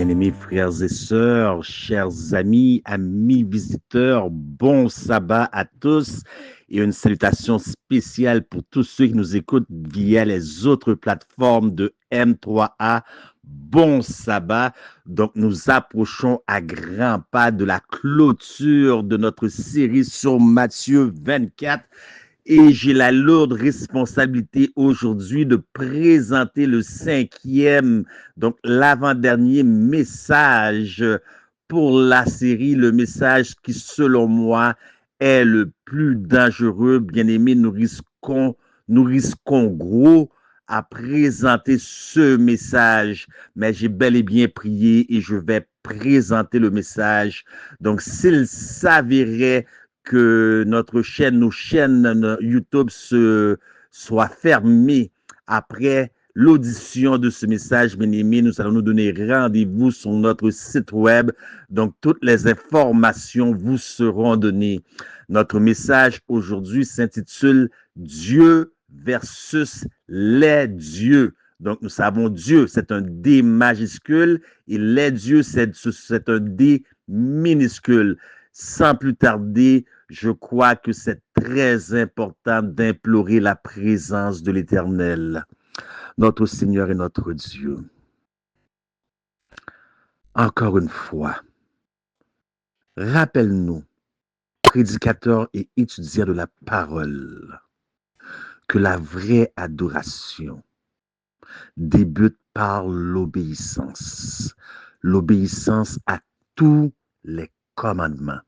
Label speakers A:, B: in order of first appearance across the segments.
A: Bien-aimés frères et sœurs, chers amis, amis visiteurs, bon sabbat à tous et une salutation spéciale pour tous ceux qui nous écoutent via les autres plateformes de M3A. Bon sabbat. Donc, nous approchons à grands pas de la clôture de notre série sur Matthieu 24. Et j'ai la lourde responsabilité aujourd'hui de présenter le cinquième, donc l'avant-dernier message pour la série, le message qui, selon moi, est le plus dangereux. Bien aimé, nous risquons gros à présenter ce message, mais j'ai bel et bien prié et je vais présenter le message. Donc, s'il s'avérait que nos chaînes YouTube soient fermées après l'audition de ce message, bien aimé, nous allons nous donner rendez-vous sur notre site web. Donc, toutes les informations vous seront données. Notre message aujourd'hui s'intitule Dieu versus les dieux. Donc, nous savons Dieu, c'est un D majuscule et les dieux, c'est un D minuscule. Sans plus tarder, je crois que c'est très important d'implorer la présence de l'Éternel, notre Seigneur et notre Dieu. Encore une fois, rappelle-nous, prédicateurs et étudiants de la parole, que la vraie adoration débute par l'obéissance à tous les commandements.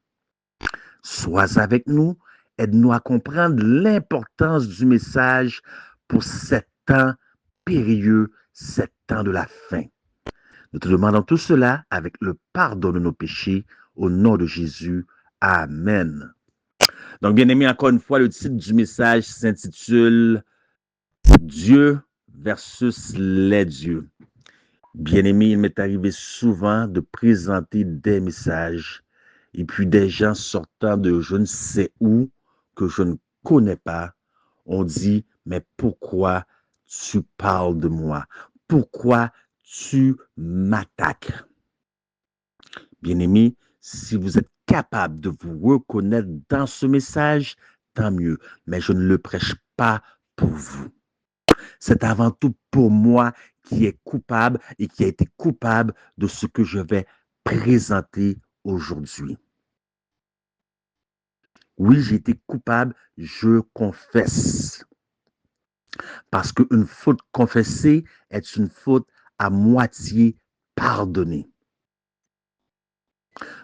A: Sois avec nous, aide-nous à comprendre l'importance du message pour ces temps périlleux, ces temps de la fin. Nous te demandons tout cela avec le pardon de nos péchés, au nom de Jésus. Amen. Donc, bien aimé, encore une fois, le titre du message s'intitule Dieu versus les dieux. Bien aimé, il m'est arrivé souvent de présenter des messages et puis des gens sortant de je ne sais où que je ne connais pas, on dit, mais pourquoi tu parles de moi? Pourquoi tu m'attaques? Bien-aimé, si vous êtes capable de vous reconnaître dans ce message, tant mieux, mais je ne le prêche pas pour vous. C'est avant tout pour moi qui est coupable et qui a été coupable de ce que je vais présenter aujourd'hui. Oui, j'ai été coupable, je confesse. Parce qu'une faute confessée est une faute à moitié pardonnée.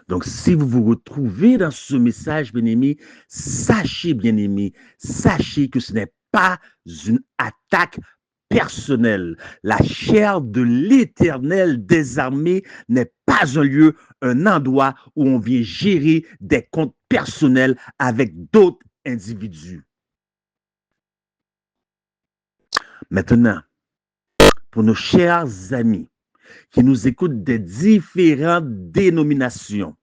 A: Donc, si vous vous retrouvez dans ce message, bien-aimé, sachez, bien-aimé, sachez que ce n'est pas une attaque personnelle. La chair de l'Éternel des armées n'est pas un lieu, un endroit où on vient gérer des comptes personnels avec d'autres individus. Maintenant, pour nos chers amis qui nous écoutent des différentes dénominations,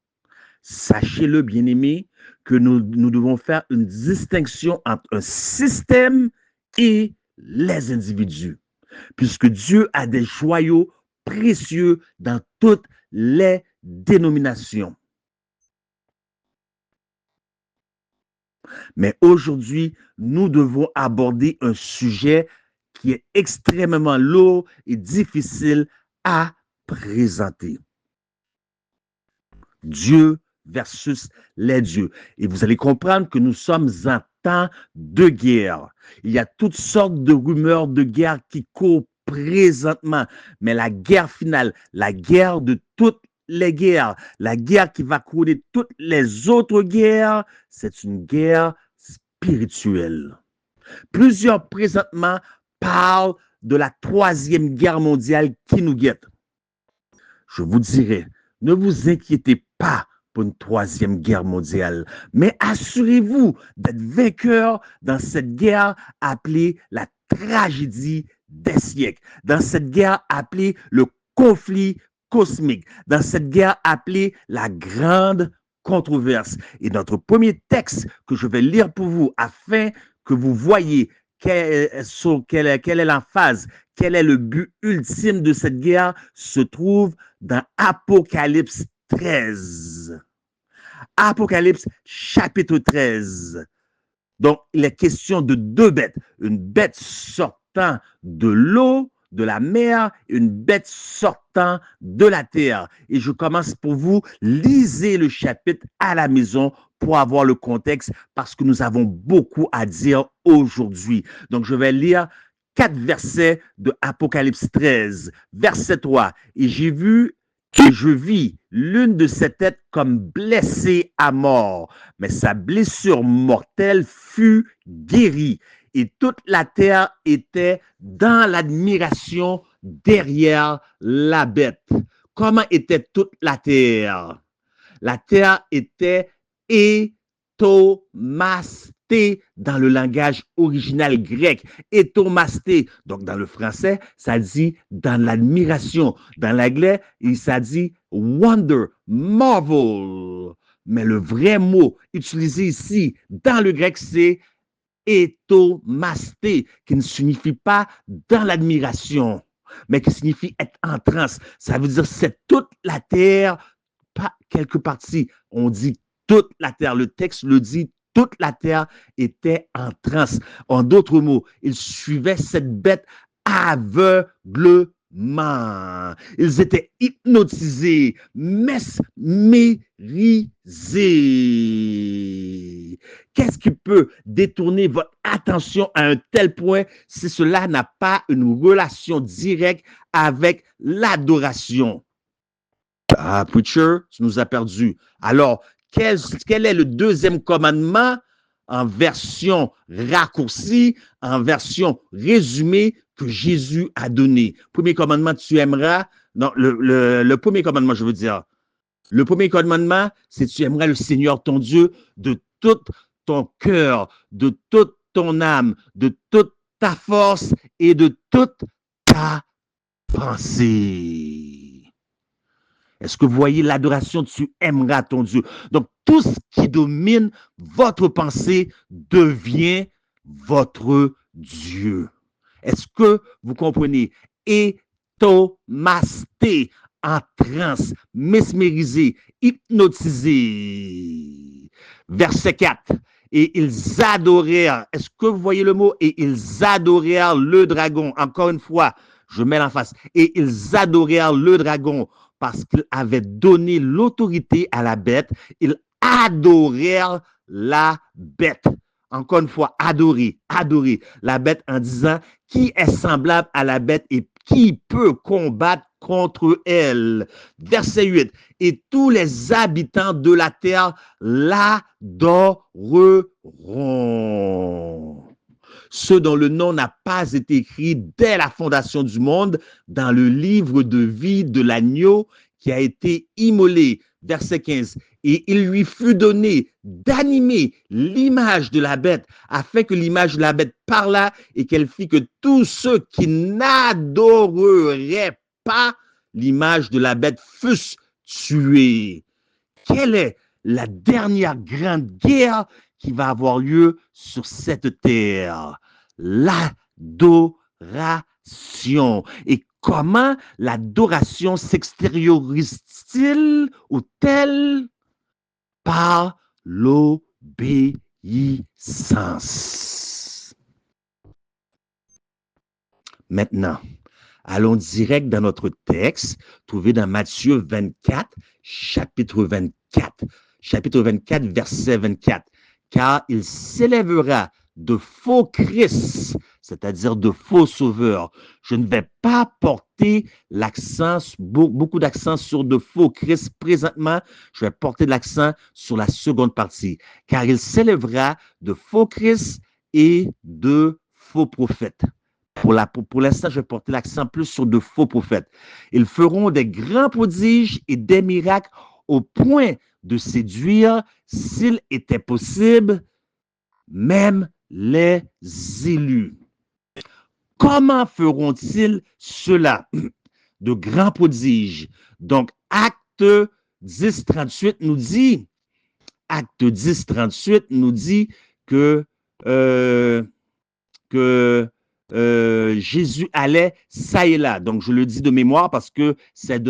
A: sachez-le, bien-aimés, que nous devons faire une distinction entre un système et les individus, puisque Dieu a des joyaux précieux dans toutes les dénominations. Mais aujourd'hui, nous devons aborder un sujet qui est extrêmement lourd et difficile à présenter. Dieu versus les dieux. Et vous allez comprendre que nous sommes en temps de guerre. Il y a toutes sortes de rumeurs de guerre qui courent présentement, mais la guerre finale, la guerre de toutes les guerres, la guerre qui va couronner toutes les autres guerres, c'est une guerre spirituelle. Plusieurs présentement parlent de la troisième guerre mondiale qui nous guette. Je vous dirais, ne vous inquiétez pas pour une troisième guerre mondiale, mais assurez-vous d'être vainqueur dans cette guerre appelée la tragédie des siècles, dans cette guerre appelée le conflit cosmique, dans cette guerre appelée la grande controverse. Et notre premier texte que je vais lire pour vous afin que vous voyez quelle est l'emphase, quel est le but ultime de cette guerre se trouve dans Apocalypse 13. Apocalypse chapitre 13. Donc, il est question de deux bêtes. Une bête sortant de l'eau, de la mer, une bête sortant de la terre. Et je commence pour vous. Lisez le chapitre à la maison pour avoir le contexte parce que nous avons beaucoup à dire aujourd'hui. Donc, je vais lire 4 versets de Apocalypse 13. Verset 3. Et je vis l'une de ces têtes comme blessée à mort, mais sa blessure mortelle fut guérie. Et toute la terre était dans l'admiration derrière la bête. Comment était toute la terre? La terre était étomasté dans le langage original grec. Étomasté. Donc, dans le français, ça dit dans l'admiration. Dans l'anglais, ça dit wonder, marvel. Mais le vrai mot utilisé ici dans le grec, c'est étomasté, qui ne signifie pas dans l'admiration, mais qui signifie être en transe. Ça veut dire c'est toute la terre, pas quelques parties. On dit toute la terre. Le texte le dit, toute la terre était en transe. En d'autres mots, il suivait cette bête aveuglement. Ils étaient hypnotisés, mesmérisés. Qu'est-ce qui peut détourner votre attention à un tel point si cela n'a pas une relation directe avec l'adoration? Ah, preacher, tu nous as perdu. Alors, quel est le deuxième commandement en version raccourcie, en version résumée que Jésus a donné? Premier commandement, tu aimeras. Non, le premier commandement, je veux dire. Le premier commandement, c'est tu aimeras le Seigneur ton Dieu de tout ton cœur, de toute ton âme, de toute ta force et de toute ta pensée. Est-ce que vous voyez l'adoration, tu aimeras ton Dieu? Donc, tout ce qui domine votre pensée devient votre Dieu. Est-ce que vous comprenez? Étomasté, en transe, mesmérisé, hypnotisé. Verset 4. Et ils adorèrent, est-ce que vous voyez le mot? Et ils adorèrent le dragon. Encore une fois, je mets l'emphase. Et ils adorèrent le dragon parce qu'il avait donné l'autorité à la bête. Ils adorèrent la bête. Encore une fois, adorer la bête en disant qui est semblable à la bête et qui peut combattre contre elle. Verset 8. Et tous les habitants de la terre l'adoreront. Ceux dont le nom n'a pas été écrit dès la fondation du monde dans le livre de vie de l'agneau qui a été immolé. Verset 15. Et il lui fut donné d'animer l'image de la bête, afin que l'image de la bête parlât et qu'elle fit que tous ceux qui n'adoreraient pas l'image de la bête fussent tués. Quelle est la dernière grande guerre qui va avoir lieu sur cette terre? L'adoration. Et comment l'adoration s'extériorise-t-il ou telle? Par l'obéissance. Maintenant, allons direct dans notre texte, trouvé dans Matthieu 24, chapitre 24. Chapitre 24, verset 24. Car il s'élèvera de faux Christ, c'est-à-dire de faux sauveurs. Je ne vais pas porter l'accent, beaucoup d'accent sur de faux Christ présentement. Je vais porter l'accent sur la seconde partie. Car il s'élèvera de faux Christ et de faux prophètes. Pour l'instant, je vais porter l'accent plus sur de faux prophètes. Ils feront des grands prodiges et des miracles au point de séduire, s'il était possible, même les élus. Comment feront-ils cela? De grands prodiges. Donc, acte 10, 38 nous dit, acte 10, 38 nous dit que Jésus allait ça et là. Donc, je le dis de mémoire parce que c'est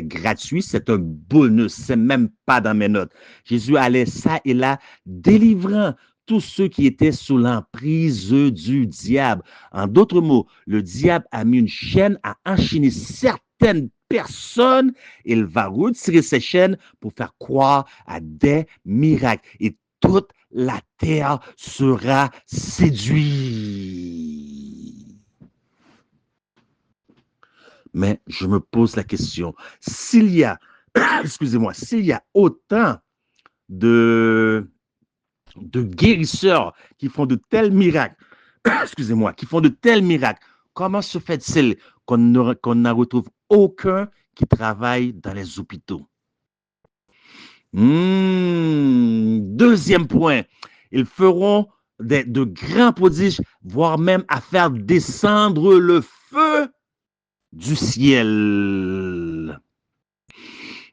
A: gratuit, c'est un bonus, c'est même pas dans mes notes. Jésus allait ça et là, délivrant tous ceux qui étaient sous l'emprise du diable. En d'autres mots, le diable a mis une chaîne à enchaîner certaines personnes. Il va retirer ces chaînes pour faire croire à des miracles. Et toute la terre sera séduite. Mais je me pose la question, s'il y a, excusez-moi, s'il y a autant de guérisseurs qui font de tels miracles, excusez-moi, qui font de tels miracles, comment se fait-il qu'on n'en retrouve aucun qui travaille dans les hôpitaux? Deuxième point, ils feront de grands prodiges, voire même à faire descendre le feu du ciel.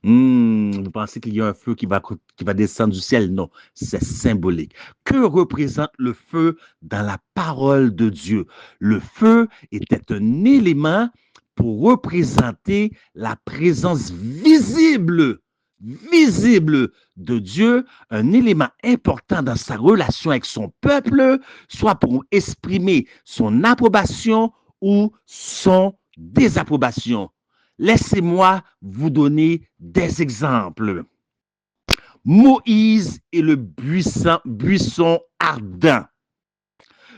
A: Vous pensez qu'il y a un feu qui va descendre du ciel? Non, c'est symbolique. Que représente le feu dans la parole de Dieu? Le feu était un élément pour représenter la présence visible de Dieu, un élément important dans sa relation avec son peuple, soit pour exprimer son approbation ou son désapprobation. Laissez-moi vous donner des exemples. Moïse et le buisson ardent.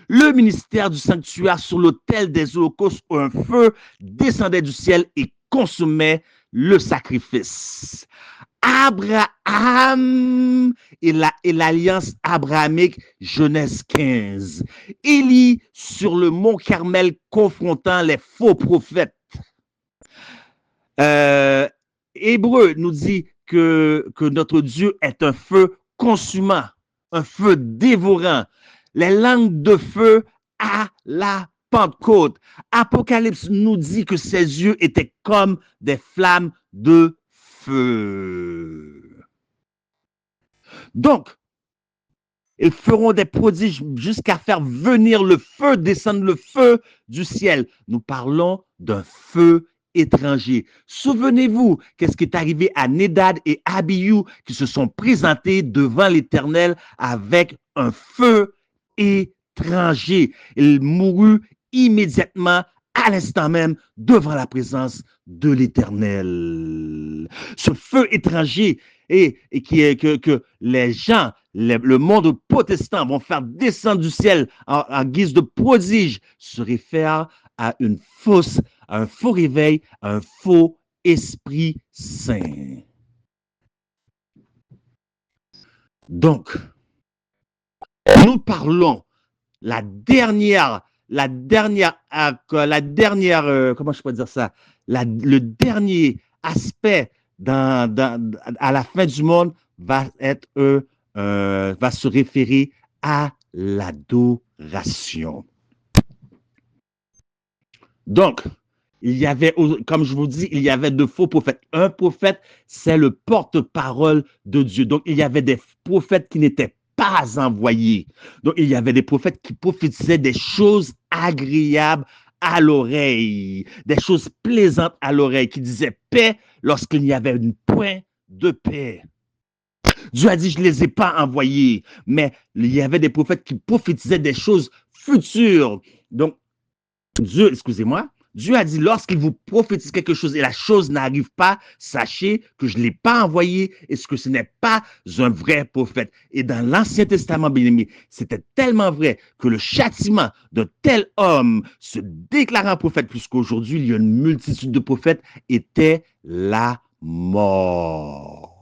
A: Le ministère du sanctuaire sur l'autel des holocaustes où un feu descendait du ciel et consumait le sacrifice. Abraham et l'alliance abrahamique, Genèse 15. Élie sur le mont Carmel confrontant les faux prophètes. Hébreu nous dit que notre Dieu est un feu consumant, un feu dévorant. Les langues de feu à la Pentecôte. Apocalypse nous dit que ses yeux étaient comme des flammes de feu. Donc, ils feront des prodiges jusqu'à faire venir le feu, descendre le feu du ciel. Nous parlons d'un feu étranger. Souvenez-vous, qu'est-ce qui est arrivé à Nédad et Abihu qui se sont présentés devant l'Éternel avec un feu étranger. Ils moururent immédiatement à l'instant même devant la présence de l'Éternel. Ce feu étranger et que les gens, le monde protestant vont faire descendre du ciel en guise de prodige se réfère à un faux réveil, à un faux esprit saint. Donc, nous parlons la dernière, comment je peux dire ça, le dernier aspect à la fin du monde va se référer à l'adoration. Donc, il y avait, comme je vous dis, il y avait de faux prophètes. Un prophète, c'est le porte-parole de Dieu. Donc, il y avait des prophètes qui n'étaient pas envoyés. Donc, il y avait des prophètes qui prophétisaient des choses agréables à l'oreille, des choses plaisantes à l'oreille, qui disaient paix lorsqu'il n'y avait point de paix. Dieu a dit, je ne les ai pas envoyés, mais il y avait des prophètes qui prophétisaient des choses futures. Donc, Dieu a dit, lorsqu'il vous prophétise quelque chose et la chose n'arrive pas, sachez que je ne l'ai pas envoyé et que ce n'est pas un vrai prophète. Et dans l'Ancien Testament, bien aimé, c'était tellement vrai que le châtiment d'un tel homme se déclarant prophète, puisqu'aujourd'hui, il y a une multitude de prophètes, était la mort.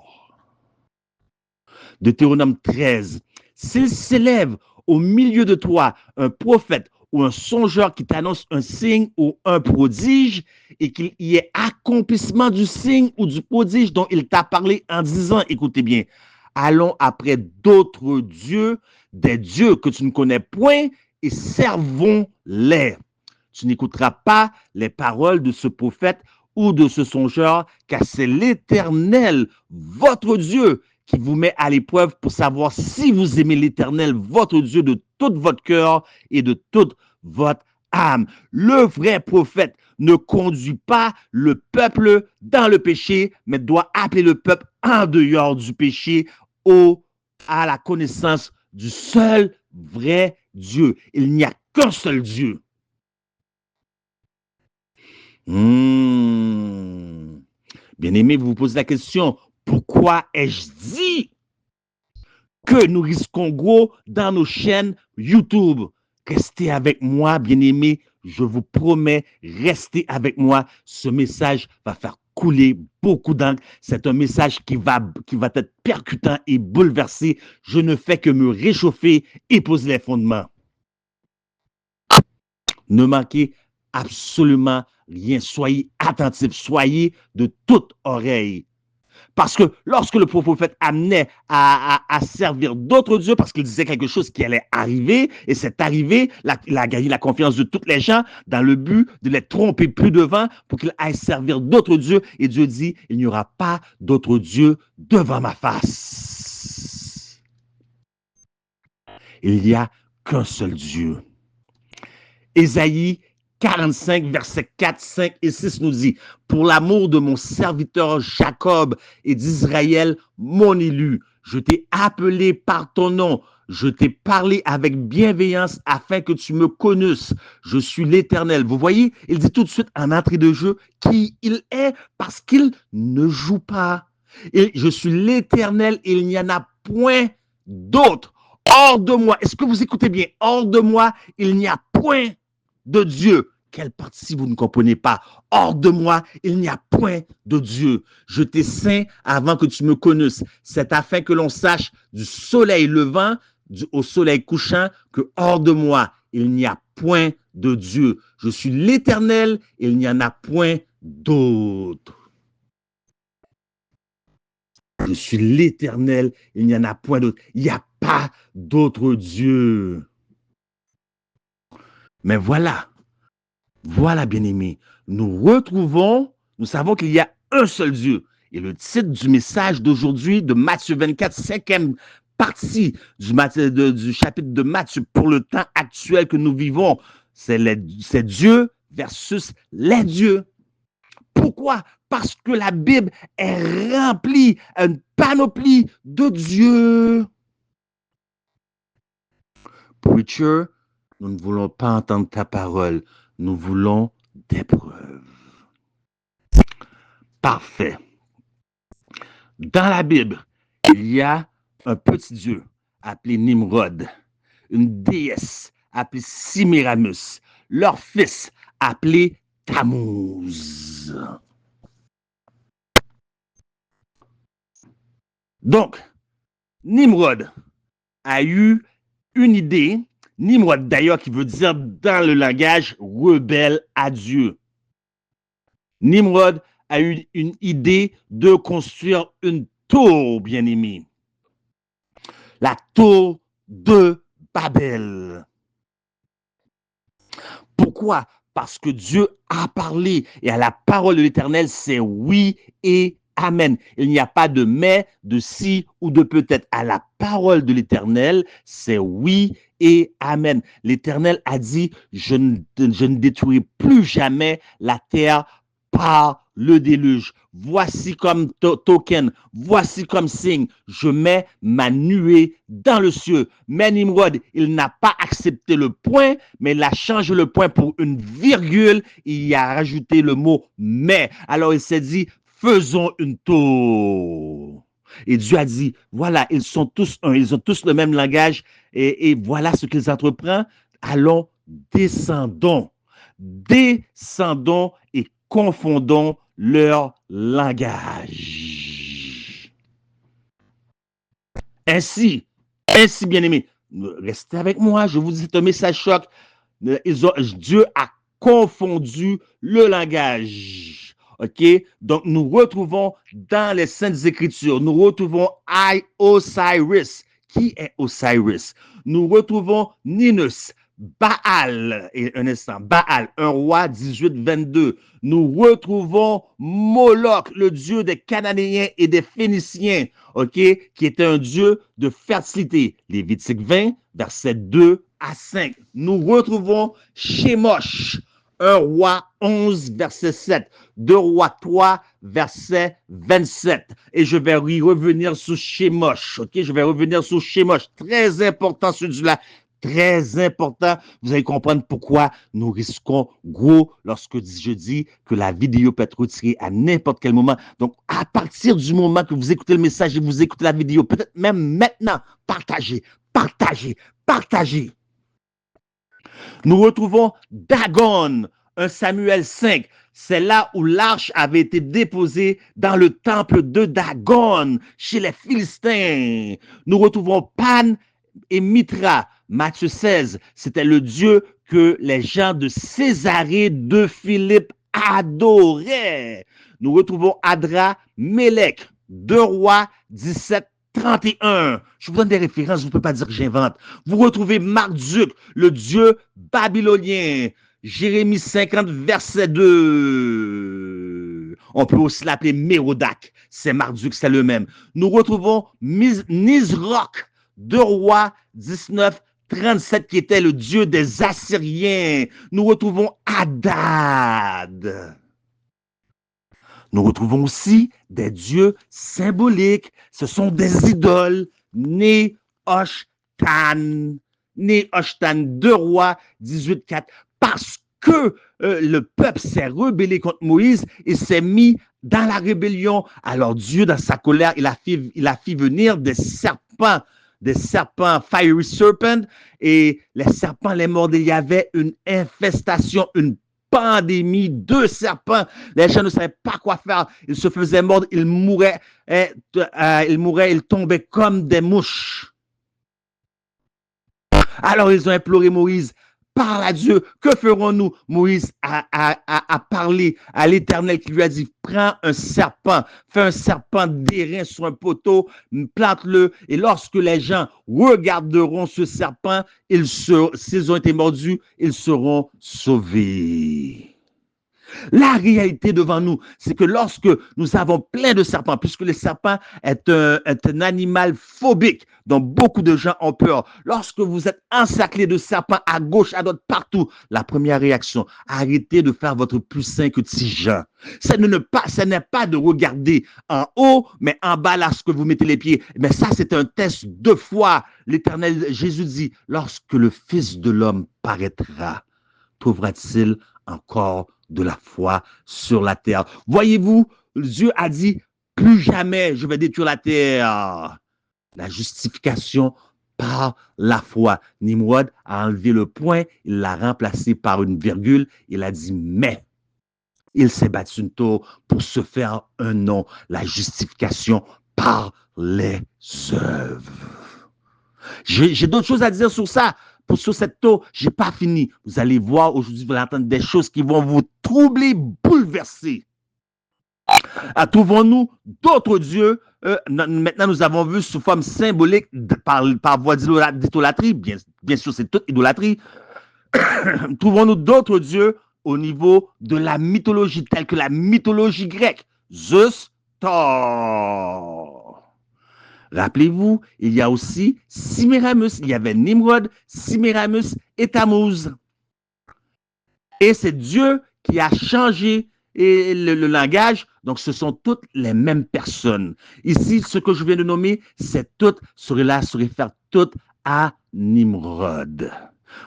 A: Deutéronome 13. S'il s'élève au milieu de toi un prophète ou un songeur qui t'annonce un signe ou un prodige et qu'il y ait accomplissement du signe ou du prodige dont il t'a parlé en disant, écoutez bien, allons après d'autres dieux, des dieux que tu ne connais point et servons-les. Tu n'écouteras pas les paroles de ce prophète ou de ce songeur, car c'est l'Éternel, votre Dieu, qui vous met à l'épreuve pour savoir si vous aimez l'Éternel, votre Dieu, de tout votre cœur et de toute votre âme. Le vrai prophète ne conduit pas le peuple dans le péché, mais doit appeler le peuple en dehors du péché à la connaissance du seul vrai Dieu. Il n'y a qu'un seul Dieu. Bien-aimé, vous vous posez la question, pourquoi ai-je dit que nous risquons gros dans nos chaînes YouTube? Restez avec moi, bien-aimé. Je vous promets, restez avec moi. Ce message va faire couler beaucoup d'encre. C'est un message qui va être percutant et bouleversé. Je ne fais que me réchauffer et poser les fondements. Ne manquez absolument rien. Soyez attentifs, soyez de toute oreille. Parce que lorsque le prophète amenait à servir d'autres dieux, parce qu'il disait quelque chose qui allait arriver, et c'est arrivé, il a gagné la confiance de toutes les gens dans le but de les tromper plus devant pour qu'il aille servir d'autres dieux. Et Dieu dit, il n'y aura pas d'autres dieux devant ma face. Il n'y a qu'un seul Dieu. Ésaïe 45, versets 4, 5 et 6 nous dit, « Pour l'amour de mon serviteur Jacob et d'Israël, mon élu, je t'ai appelé par ton nom, je t'ai parlé avec bienveillance afin que tu me connaisses. Je suis l'Éternel. » Vous voyez, il dit tout de suite en entrée de jeu qui il est parce qu'il ne joue pas. Et je suis l'Éternel et il n'y en a point d'autre. Hors de moi, est-ce que vous écoutez bien? Hors de moi, il n'y a point de Dieu. Quelle partie vous ne comprenez pas? Hors de moi, il n'y a point de Dieu. Je t'ai saint avant que tu me connaisses. C'est afin que l'on sache du soleil levant au soleil couchant que hors de moi, il n'y a point de Dieu. Je suis l'Éternel, il n'y en a point d'autre. Je suis l'Éternel, il n'y en a point d'autre. Il n'y a pas d'autre Dieu. Mais voilà, bien-aimés, nous savons qu'il y a un seul Dieu. Et le titre du message d'aujourd'hui, de Matthieu 24, cinquième partie du chapitre de Matthieu pour le temps actuel que nous vivons, c'est Dieu versus les dieux. Pourquoi? Parce que la Bible est remplie, une panoplie de dieux. Preacher, nous ne voulons pas entendre ta parole. Nous voulons des preuves. Parfait. Dans la Bible, il y a un petit dieu appelé Nimrod, une déesse appelée Semiramis, leur fils appelé Tammuz. Donc, Nimrod a eu une idée, Nimrod d'ailleurs qui veut dire dans le langage rebelle à Dieu. Nimrod a eu une idée de construire une tour, bien-aimé. La tour de Babel. Pourquoi? Parce que Dieu a parlé et à la parole de l'Éternel, c'est oui et amen. Il n'y a pas de mais, de si ou de peut-être. À la parole de l'Éternel, c'est oui et amen. L'Éternel a dit, je ne détruirai plus jamais la terre par le déluge. Voici comme token, voici comme signe, je mets ma nuée dans le ciel. Mais Nimrod, il n'a pas accepté le point, mais il a changé le point pour une virgule, il a rajouté le mot mais. Alors il s'est dit, faisons une tour. Et Dieu a dit, voilà, ils sont tous un, ils ont tous le même langage, et voilà ce qu'ils entreprennent. Allons, descendons et confondons leur langage. Ainsi, bien-aimés, restez avec moi, je vous dis, c'est un message choc. Dieu a confondu le langage. OK? Donc, nous retrouvons dans les Saintes Écritures, nous retrouvons Osiris. Qui est Osiris? Nous retrouvons Ninus, Baal, et un instant, Baal, un roi 18-22. Nous retrouvons Moloch, le dieu des Cananéens et des Phéniciens, ok, qui était un dieu de fertilité. Lévitique 20, versets 2 à 5, nous retrouvons Shemosh, 1 roi 11, verset 7, 2 rois 3, verset 27. Et je vais y revenir sur Shemosh, ok? Je vais revenir sur Shemosh. Très important celui-là. Très important. Vous allez comprendre pourquoi nous risquons gros lorsque je dis que la vidéo peut être retirée à n'importe quel moment. Donc, à partir du moment que vous écoutez le message et vous écoutez la vidéo, peut-être même maintenant, partagez, partagez, partagez. Nous retrouvons Dagon, 1 Samuel 5. C'est là où l'arche avait été déposée dans le temple de Dagon, chez les Philistins. Nous retrouvons Pan et Mitra, Matthieu 16. C'était le dieu que les gens de Césarée de Philippe adoraient. Nous retrouvons Adra, Mélec, 2 rois 17, 31. Je vous donne des références, vous ne pouvez pas dire que j'invente. Vous retrouvez Marduk, le dieu babylonien. Jérémie 50, verset 2. On peut aussi l'appeler Mérodach. C'est Marduk, c'est le même. Nous retrouvons Nisroch, 2 rois 19, 37, qui était le dieu des Assyriens. Nous retrouvons Hadad. Nous retrouvons aussi des dieux symboliques. Ce sont des idoles. Né-Oshtan. Né-Oshtan, 2 rois 18, 4. Parce que le peuple s'est rebellé contre Moïse et s'est mis dans la rébellion. Alors Dieu, dans sa colère, il a fait venir des serpents, fiery serpent, et les serpents les mordaient. Il y avait une infestation, une pandémie de serpents. Les gens ne savaient pas quoi faire. Ils se faisaient mordre, ils mouraient, ils tombaient comme des mouches. Alors ils ont imploré Moïse, parle à Dieu, que ferons-nous? Moïse a parlé à l'Éternel qui lui a dit, prends un serpent, fais un serpent d'airain sur un poteau, plante-le, et lorsque les gens regarderont ce serpent, s'ils ont été mordus, ils seront sauvés. La réalité devant nous, c'est que lorsque nous avons plein de serpents, puisque le serpent est un animal phobique dont beaucoup de gens ont peur, lorsque vous êtes encerclé de serpents à gauche, à droite, partout, la première réaction, arrêtez de faire votre plus saint que Tijan. Ce n'est pas de regarder en haut, mais en bas, là, ce que vous mettez les pieds. Mais ça, c'est un test de foi. L'Éternel Jésus dit, lorsque le Fils de l'homme paraîtra, trouvera-t-il encore de la foi sur la terre? Voyez-vous, Dieu a dit, plus jamais je vais détruire la terre. La justification par la foi. Nimrod a enlevé le point, il l'a remplacé par une virgule, il a dit mais. Il s'est battu une tour pour se faire un nom. La justification par les œuvres. J'ai d'autres choses à dire sur ça. Sur cette tour, je n'ai pas fini. Vous allez voir aujourd'hui, vous allez entendre des choses qui vont vous troubler, bouleverser. Trouvons-nous d'autres dieux? Maintenant, nous avons vu sous forme symbolique par voie d'idolâtrie. Bien sûr, c'est toute idolâtrie. Trouvons-nous d'autres dieux au niveau de la mythologie, telle que la mythologie grecque? Zeus, Thor. Rappelez-vous, il y a aussi Semiramis. Il y avait Nimrod, Semiramis et Tammuz. Et c'est Dieu qui a changé le langage. Donc, ce sont toutes les mêmes personnes. Ici, ce que je viens de nommer, c'est toutes, se réfère toutes à Nimrod.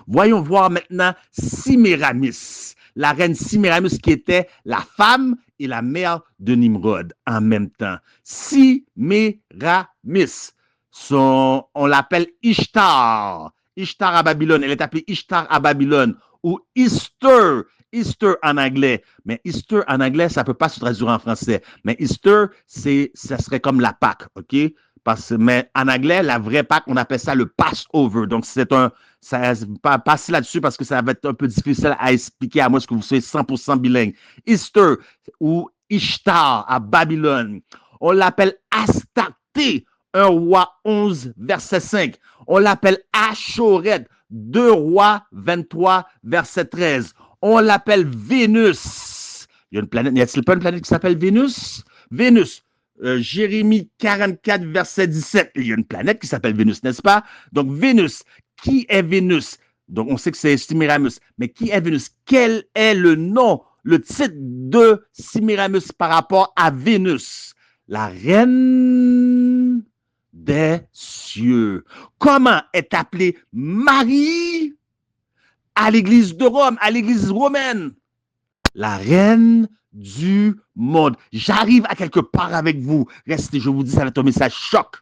A: Voyons voir maintenant Semiramis, la reine Semiramis qui était la femme et la mère de Nimrod en même temps. Semiramis, on l'appelle Ishtar. Ishtar à Babylone, elle est appelée Ishtar à Babylone ou Easter. Easter en anglais. Mais Easter en anglais, ça ne peut pas se traduire en français. Mais Easter, ça serait comme la Pâque, OK? Mais en anglais, la vraie Pâque, on appelle ça le Passover. Donc, passez là-dessus parce que ça va être un peu difficile à expliquer à moins que vous soyez 100% bilingue. Easter ou Ishtar à Babylone. On l'appelle Astarté, 1 roi 11, verset 5. On l'appelle Ashoret, 2 rois 23, verset 13. On l'appelle Vénus. Il y a une planète, n'y a-t-il pas une planète qui s'appelle Vénus? Vénus. Jérémie 44, verset 17. Il y a une planète qui s'appelle Vénus, n'est-ce pas? Donc, Vénus, qui est Vénus? Donc, on sait que c'est Sémiramis, mais qui est Vénus? Quel est le nom, le titre de Sémiramis par rapport à Vénus? La reine des cieux. Comment est appelée Marie à l'église de Rome, à l'église romaine? La reine du monde. J'arrive à quelque part avec vous. Restez, je vous dis, ça va être un message choc.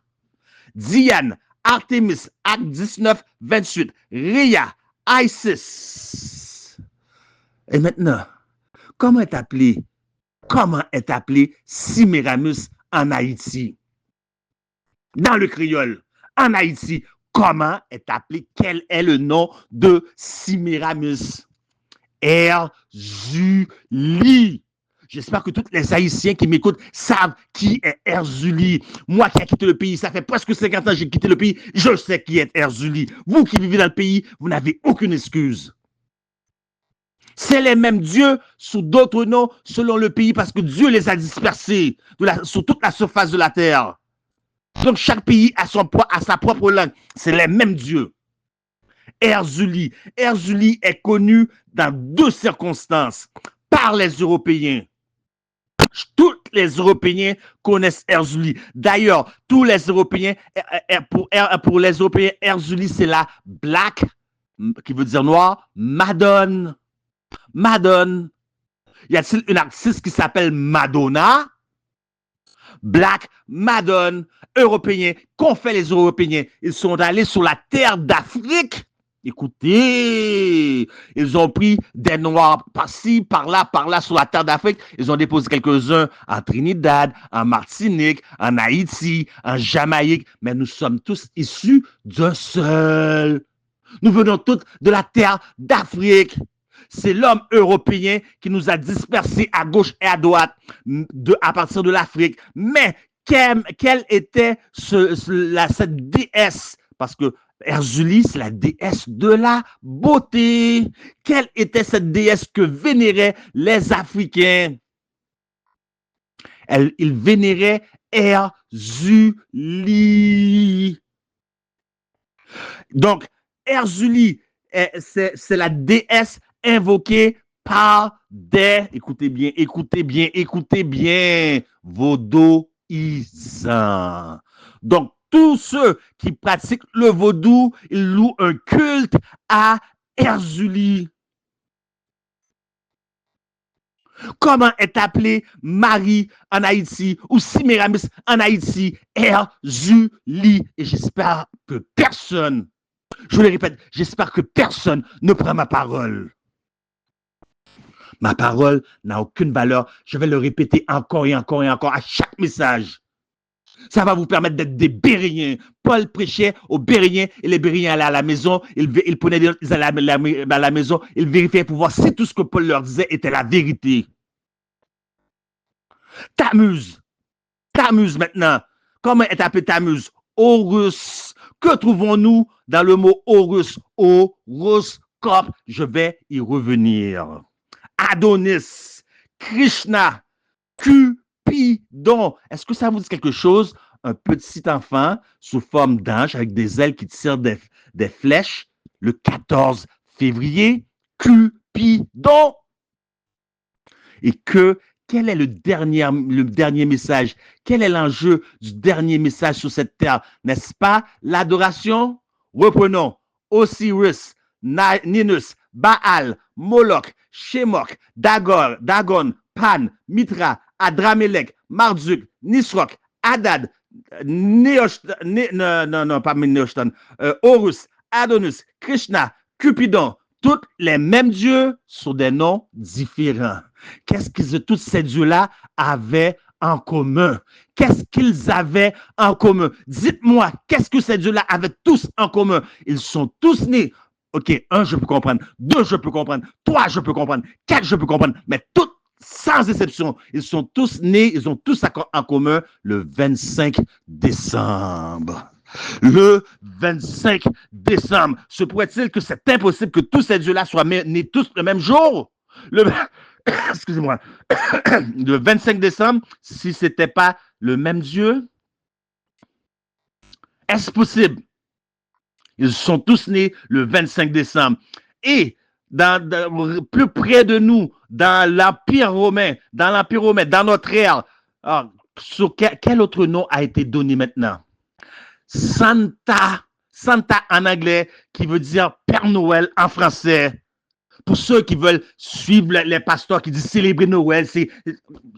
A: Diane, Artemis, Acte 19, 28. Rhea, Isis. Et maintenant, comment est appelé Sémiramis en Haïti? Dans le créole, en Haïti, comment est appelé, quel est le nom de Sémiramis? Erzuli. J'espère que tous les Haïtiens qui m'écoutent savent qui est Erzuli. Moi qui ai quitté le pays, ça fait presque 50 ans que j'ai quitté le pays, je sais qui est Erzuli. Vous qui vivez dans le pays, vous n'avez aucune excuse. C'est les mêmes dieux sous d'autres noms selon le pays parce que Dieu les a dispersés sur toute la surface de la terre. Donc chaque pays a sa propre langue. C'est les mêmes dieux. Erzuli. Erzuli est connu dans deux circonstances par les Européens. Tous les Européens connaissent Erzuli. D'ailleurs, tous les Européens, pour les Européens, Erzuli, c'est la Black, qui veut dire noir, Madone. Madone. Y a-t-il une artiste qui s'appelle Madonna? Black Madone. Européens. Qu'ont fait les Européens? Ils sont allés sur la terre d'Afrique. Écoutez, ils ont pris des Noirs par-ci, par-là, sur la terre d'Afrique. Ils ont déposé quelques-uns en Trinidad, en Martinique, en Haïti, en Jamaïque. Mais nous sommes tous issus d'un seul. Nous venons tous de la terre d'Afrique. C'est l'homme européen qui nous a dispersés à gauche et à droite à partir de l'Afrique. Mais quelle était cette déesse? Parce que Erzuli, c'est la déesse de la beauté. Quelle était cette déesse que vénéraient les Africains? Ils vénéraient Erzuli. Donc, Erzuli, c'est la déesse invoquée par écoutez bien, vaudouisants. Donc, tous ceux qui pratiquent le vaudou, ils louent un culte à Erzuli. Comment est appelée Marie en Haïti ou Sémiramis en Haïti? Erzuli. Et j'espère que personne, je le répète, j'espère que personne ne prend ma parole. Ma parole n'a aucune valeur. Je vais le répéter encore et encore et encore à chaque message. Ça va vous permettre d'être des Bériens. Paul prêchait aux Bériens et les Bériens allaient à la maison. Ils allaient à la maison. Ils vérifiaient pour voir si tout ce que Paul leur disait était la vérité. Tammuz maintenant. Comment est appelé Tammuz? Horus. Que trouvons-nous dans le mot Horus? Horoscope. Je vais y revenir. Adonis, Krishna, Cupidon. Est-ce que ça vous dit quelque chose? Un petit enfant sous forme d'ange avec des ailes qui tirent des flèches le 14 février. Cupidon. Et quel est le dernier message? Quel est l'enjeu du dernier message sur cette terre? N'est-ce pas l'adoration? Reprenons. Osiris, Ninus, Baal, Moloch, Shemok, Dagon, Pan, Mitra, Adramelech, Marduk, Nisroch, Hadad, Horus, Adonis, Krishna, Cupidon, tous les mêmes dieux sur des noms différents. Qu'est-ce que tous ces dieux-là avaient en commun? Qu'est-ce qu'ils avaient en commun? Dites-moi, qu'est-ce que ces dieux-là avaient tous en commun? Ils sont tous nés. OK, 1, je peux comprendre. 2, je peux comprendre. 3, je peux comprendre. 4, je peux comprendre. Mais tous, sans exception, ils sont tous nés, ils ont tous en commun le 25 décembre. Le 25 décembre. Se pourrait-il que c'est impossible que tous ces dieux-là soient nés tous le même jour? Excusez-moi. Le 25 décembre, si ce n'était pas le même Dieu, est-ce possible? Ils sont tous nés le 25 décembre. Et plus près de nous, dans l'Empire romain, dans notre ère, sur quel autre nom a été donné maintenant? Santa en anglais, qui veut dire Père Noël en français. Pour ceux qui veulent suivre les pasteurs qui disent célébrer Noël, c'est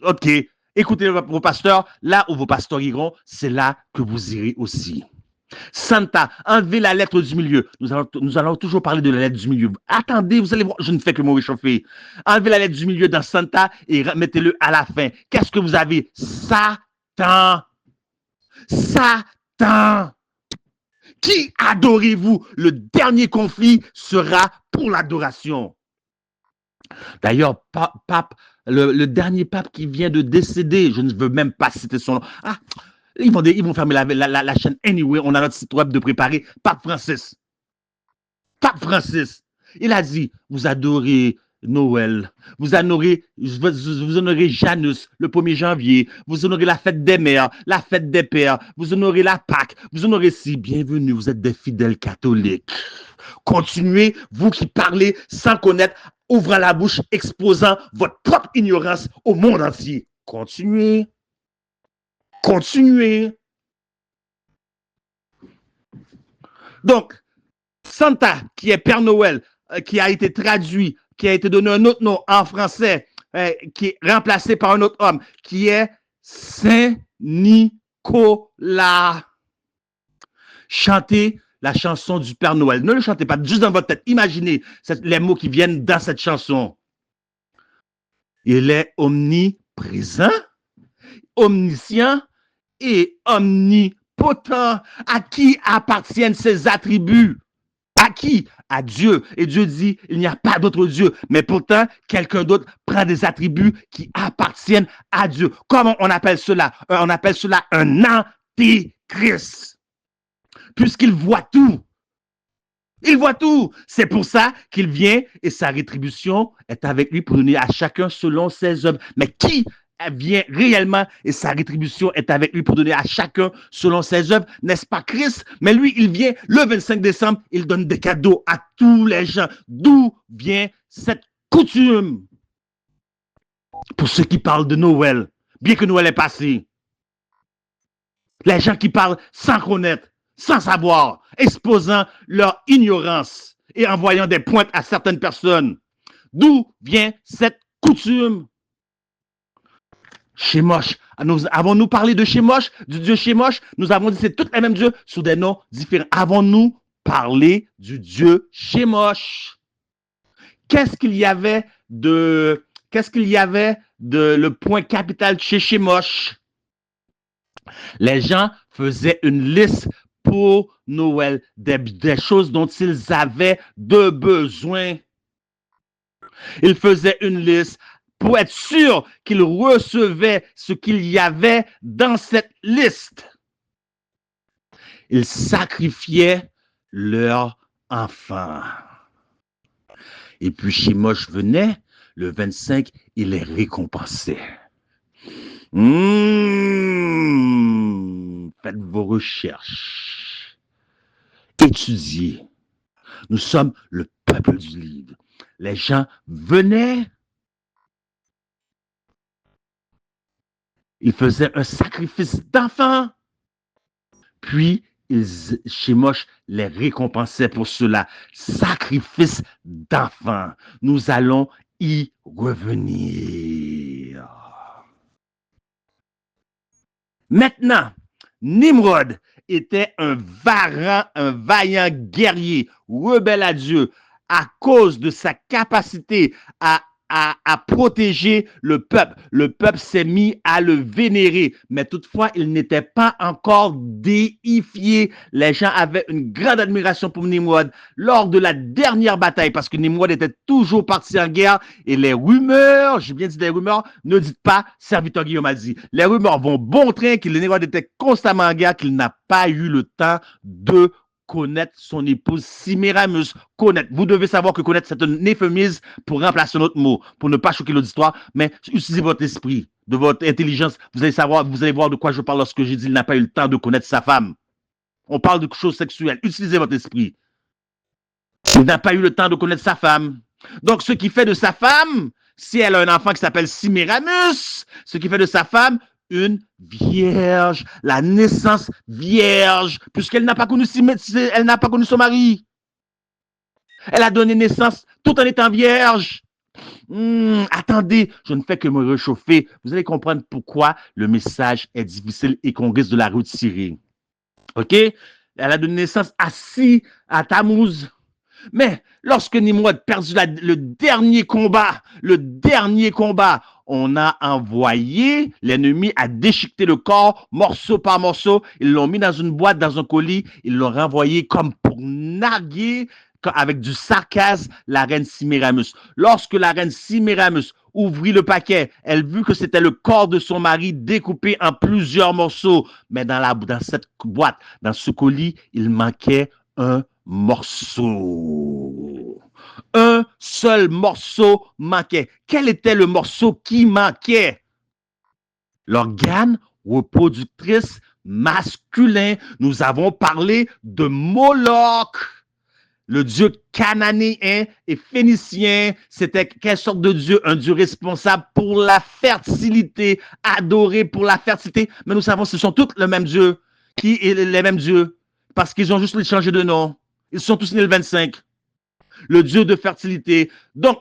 A: OK. Écoutez vos pasteurs, là où vos pasteurs iront, c'est là que vous irez aussi. Santa, enlevez la lettre du milieu. Nous allons toujours parler de la lettre du milieu. Attendez, vous allez voir, je ne fais que me réchauffer. Enlevez la lettre du milieu dans Santa et mettez-le à la fin. Qu'est-ce que vous avez? Satan. Satan. Qui adorez-vous? Le dernier conflit sera pour l'adoration. D'ailleurs, le dernier pape qui vient de décéder, je ne veux même pas citer son nom. Ah, ils vont fermer la chaîne anyway. On a notre site web de préparer. Pape Francis. Pape Francis. Il a dit, vous adorez Noël, vous honorez Janus le 1er janvier, vous honorez la fête des mères, la fête des pères, vous honorez la Pâque, vous honorez si, bienvenue, vous êtes des fidèles catholiques. Continuez, vous qui parlez sans connaître, ouvrant la bouche, exposant votre propre ignorance au monde entier. Continuez. Continuez. Donc, Santa, qui est Père Noël, qui a été traduit, qui a été donné un autre nom en français, qui est remplacé par un autre homme, qui est Saint Nicolas. Chantez la chanson du Père Noël. Ne le chantez pas juste dans votre tête. Imaginez les mots qui viennent dans cette chanson. Il est omniprésent, omniscient et omnipotent. À qui appartiennent ses attributs? À qui? À Dieu. Et Dieu dit, il n'y a pas d'autre Dieu. Mais pourtant, quelqu'un d'autre prend des attributs qui appartiennent à Dieu. Comment on appelle cela? On appelle cela un antéchrist. Puisqu'il voit tout. Il voit tout. C'est pour ça qu'il vient et sa rétribution est avec lui pour donner à chacun selon ses œuvres. Mais qui vient réellement et sa rétribution est avec lui pour donner à chacun selon ses œuvres? N'est-ce pas Christ? Mais lui, il vient le 25 décembre, il donne des cadeaux à tous les gens. D'où vient cette coutume? Pour ceux qui parlent de Noël, bien que Noël est passé, les gens qui parlent sans connaître, sans savoir, exposant leur ignorance et envoyant des pointes à certaines personnes. D'où vient cette coutume? Chémosh. Avons-nous parlé de Chémosh, du dieu Chémosh? Nous avons dit que c'est tous les mêmes dieux sous des noms différents. Avons-nous parlé du dieu Chémosh? Qu'est-ce qu'il y avait de le point capital chez Chémosh? Les gens faisaient une liste pour Noël, des choses dont ils avaient de besoin. Ils faisaient une liste pour être sûr qu'ils recevaient ce qu'il y avait dans cette liste. Ils sacrifiaient leurs enfants. Et puis Chémosh venait, le 25, il les récompensait. Faites vos recherches. Étudiez. Nous sommes le peuple du livre. Les gens venaient. Ils faisaient un sacrifice d'enfants. Puis, Chémosh les récompensait pour cela. Sacrifice d'enfants. Nous allons y revenir. Maintenant, Nimrod était un vaillant guerrier, rebelle à Dieu, à cause de sa capacité à protéger le peuple. Le peuple s'est mis à le vénérer, mais toutefois, il n'était pas encore déifié. Les gens avaient une grande admiration pour Nimrod lors de la dernière bataille, parce que Nimrod était toujours parti en guerre, et les rumeurs, j'ai bien dit des rumeurs, ne dites pas, serviteur Guillaume a dit, les rumeurs vont bon train, que Nimrod était constamment en guerre, qu'il n'a pas eu le temps de connaître son épouse Sémiramis. Connaître. Vous devez savoir que connaître, c'est un euphémisme pour remplacer un autre mot, pour ne pas choquer l'auditoire, mais utilisez votre esprit, de votre intelligence. Vous allez voir de quoi je parle lorsque je dis qu'il n'a pas eu le temps de connaître sa femme. On parle de choses sexuelles. Utilisez votre esprit. Il n'a pas eu le temps de connaître sa femme. Donc, ce qui fait de sa femme, si elle a un enfant qui s'appelle Sémiramis, ce qui fait de sa femme une vierge, la naissance vierge, puisqu'elle n'a pas connu, elle n'a pas connu son mari. Elle a donné naissance tout en étant vierge. Attendez, je ne fais que me réchauffer. Vous allez comprendre pourquoi le message est difficile et qu'on risque de la retirer. OK? Elle a donné naissance à Tammuz. Mais lorsque Nimrod perdu le dernier combat, on a envoyé l'ennemi à déchiqueter le corps morceau par morceau. Ils l'ont mis dans une boîte, dans un colis. Ils l'ont renvoyé comme pour narguer avec du sarcasme la reine Sémiramis. Lorsque la reine Sémiramis ouvrit le paquet, elle vit que c'était le corps de son mari découpé en plusieurs morceaux. Mais dans cette boîte, dans ce colis, il manquait un morceau. Un seul morceau manquait. Quel était le morceau qui manquait? L'organe reproductrice masculin. Nous avons parlé de Moloch. Le dieu cananéen et phénicien, c'était quelle sorte de dieu? Un dieu responsable pour la fertilité, adoré pour la fertilité. Mais nous savons que ce sont tous les mêmes dieux. Qui est les mêmes dieux? Parce qu'ils ont juste changé de nom. Ils sont tous nés le 25. Le dieu de fertilité. Donc,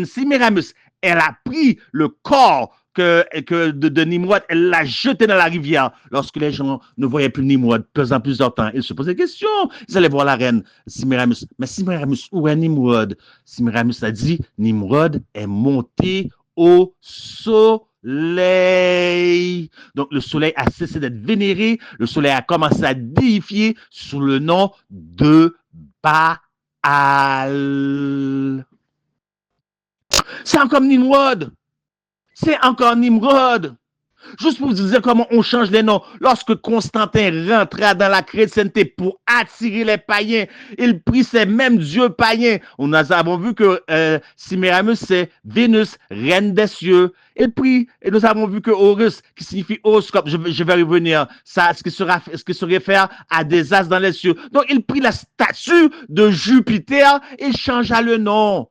A: Sémiramis, elle a pris le corps de Nimrod, elle l'a jeté dans la rivière. Lorsque les gens ne voyaient plus Nimrod pendant plusieurs temps, ils se posaient des questions. Ils allaient voir la reine Sémiramis. Mais Sémiramis, où est Nimrod? Sémiramis a dit, Nimrod est monté au soleil. Donc, le soleil a cessé d'être vénéré. Le soleil a commencé à déifier sous le nom de Baal. C'est encore Nimrod. C'est encore Nimrod. Juste pour vous dire comment on change les noms. Lorsque Constantin rentra dans la chrétienté pour attirer les païens, il prit ces mêmes dieux païens. Nous avons vu que Sémiramis, c'est Vénus, reine des cieux. Il prit, et nous avons vu que Horus, qui signifie horoscope, je vais revenir, ça, ce qui se réfère à des as dans les cieux. Donc, il prit la statue de Jupiter et changea le nom.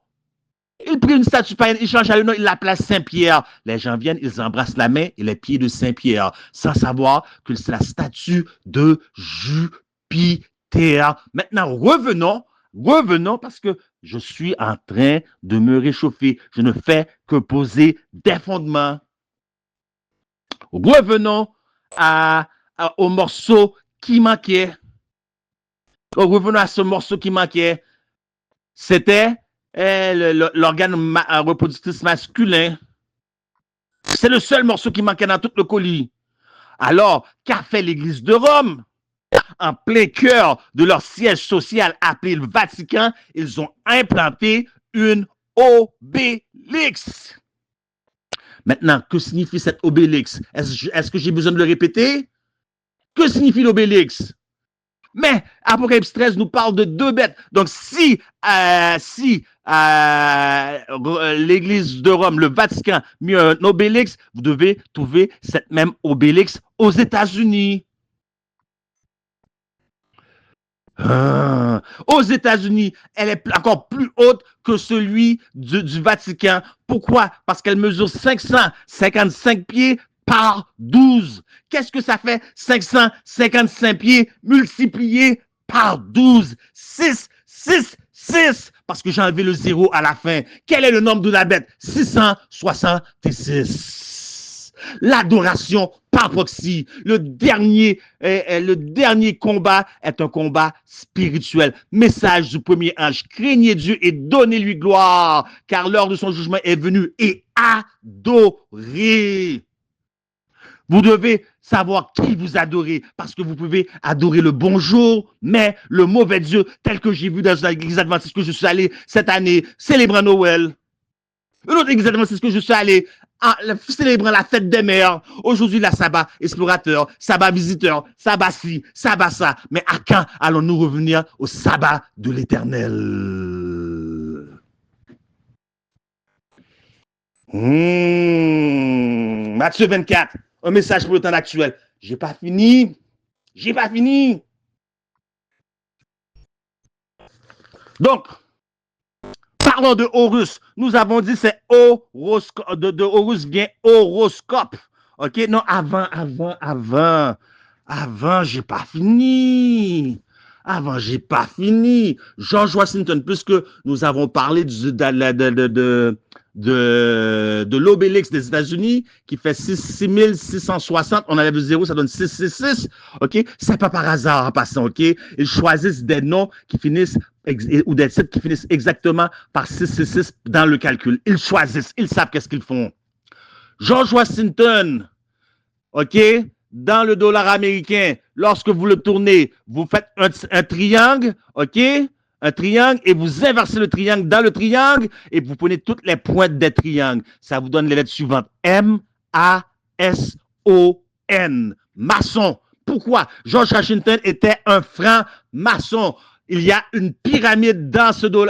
A: Il prit une statue païenne, il changea le nom, il l'appela Saint-Pierre. Les gens viennent, ils embrassent la main et les pieds de Saint-Pierre, sans savoir que c'est la statue de Jupiter. Maintenant, revenons parce que je suis en train de me réchauffer. Je ne fais que poser des fondements. Revenons au morceau qui manquait. Revenons à ce morceau qui manquait. C'était l'organe reproductrice masculin. C'est le seul morceau qui manquait dans tout le colis. Alors, qu'a fait l'Église de Rome? En plein cœur de leur siège social appelé le Vatican, ils ont implanté une obélix. Maintenant, que signifie cette obélix? Est-ce que j'ai besoin de le répéter? Que signifie l'obélix? Mais Apocalypse 13 nous parle de deux bêtes. Donc, si l'Église de Rome, le Vatican, mit un obélix, vous devez trouver cette même obélix aux États-Unis. Aux États-Unis, elle est encore plus haute que celui du Vatican. Pourquoi? Parce qu'elle mesure 555 pieds par 12. Qu'est-ce que ça fait? 555 pieds multipliés par 12. 6. Parce que j'ai enlevé le 0 à la fin. Quel est le nombre de la bête? 666. L'adoration par proxy. Le dernier combat est un combat spirituel. Message du premier ange. Craignez Dieu et donnez-lui gloire, car l'heure de son jugement est venue, et adorez. Vous devez savoir qui vous adorez, parce que vous pouvez adorer le bonjour, mais le mauvais Dieu, tel que j'ai vu dans l'église adventiste que je suis allé cette année, célébrant Noël. Une autre église adventiste que je suis allé, célébrant la fête des mères. Aujourd'hui, la sabbat explorateur, sabbat visiteur, sabbat ci, sabbat ça. Mais à quand allons-nous revenir au sabbat de l'éternel? Matthieu 24, un message pour le temps actuel. J'ai pas fini. Donc, parlons de Horus. Nous avons dit c'est horoscope. De Horus vient horoscope. OK? Non, avant, j'ai pas fini. Avant, j'ai pas fini. George Washington, puisque nous avons parlé de l'obélix des États-Unis qui fait 6660, on enlève le zéro, ça donne 666. OK? C'est pas par hasard en passant. OK? Ils choisissent des noms qui finissent ou des titres qui finissent exactement par 666 dans le calcul. Ils choisissent, ils savent qu'est-ce qu'ils font. George Washington, OK, dans le dollar américain, lorsque vous le tournez, vous faites un triangle, OK, un triangle, et vous inversez le triangle dans le triangle, et vous prenez toutes les pointes des triangles. Ça vous donne les lettres suivantes. M-A-S-O-N. Maçon. Pourquoi? George Washington était un franc-maçon. Il y a une pyramide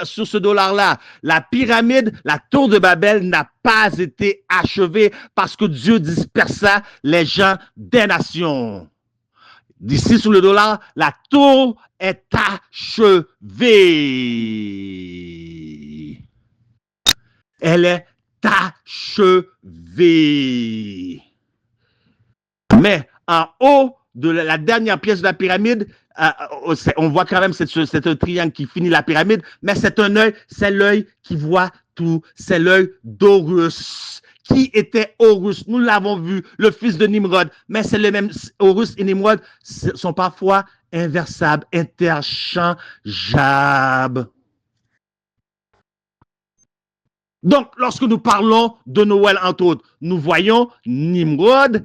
A: sur ce dollar-là. La pyramide, la tour de Babel n'a pas été achevée parce que Dieu dispersa les gens des nations. D'ici sur le dollar, la tour est achevée. Elle est achevée. Mais en haut de la dernière pièce de la pyramide, on voit quand même c'est un triangle qui finit la pyramide, mais c'est un œil, c'est l'œil qui voit tout, c'est l'œil d'Horus. Qui était Horus? Nous l'avons vu, le fils de Nimrod, mais c'est le même. Horus et Nimrod sont parfois inversables, interchangeables. Donc, lorsque nous parlons de Noël, entre autres, nous voyons Nimrod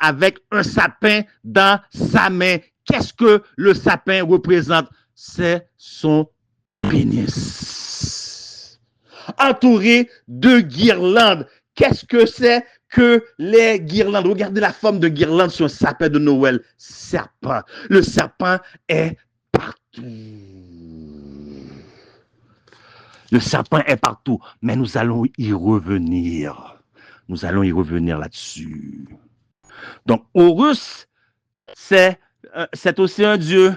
A: avec un sapin dans sa main. Qu'est-ce que le sapin représente? C'est son pénis. Entouré de guirlandes. Qu'est-ce que c'est que les guirlandes? Regardez la forme de guirlande sur un sapin de Noël. Serpent. Le serpent est partout. Le serpent est partout, mais nous allons y revenir. Nous allons y revenir là-dessus. Donc, Horus, c'est aussi un dieu.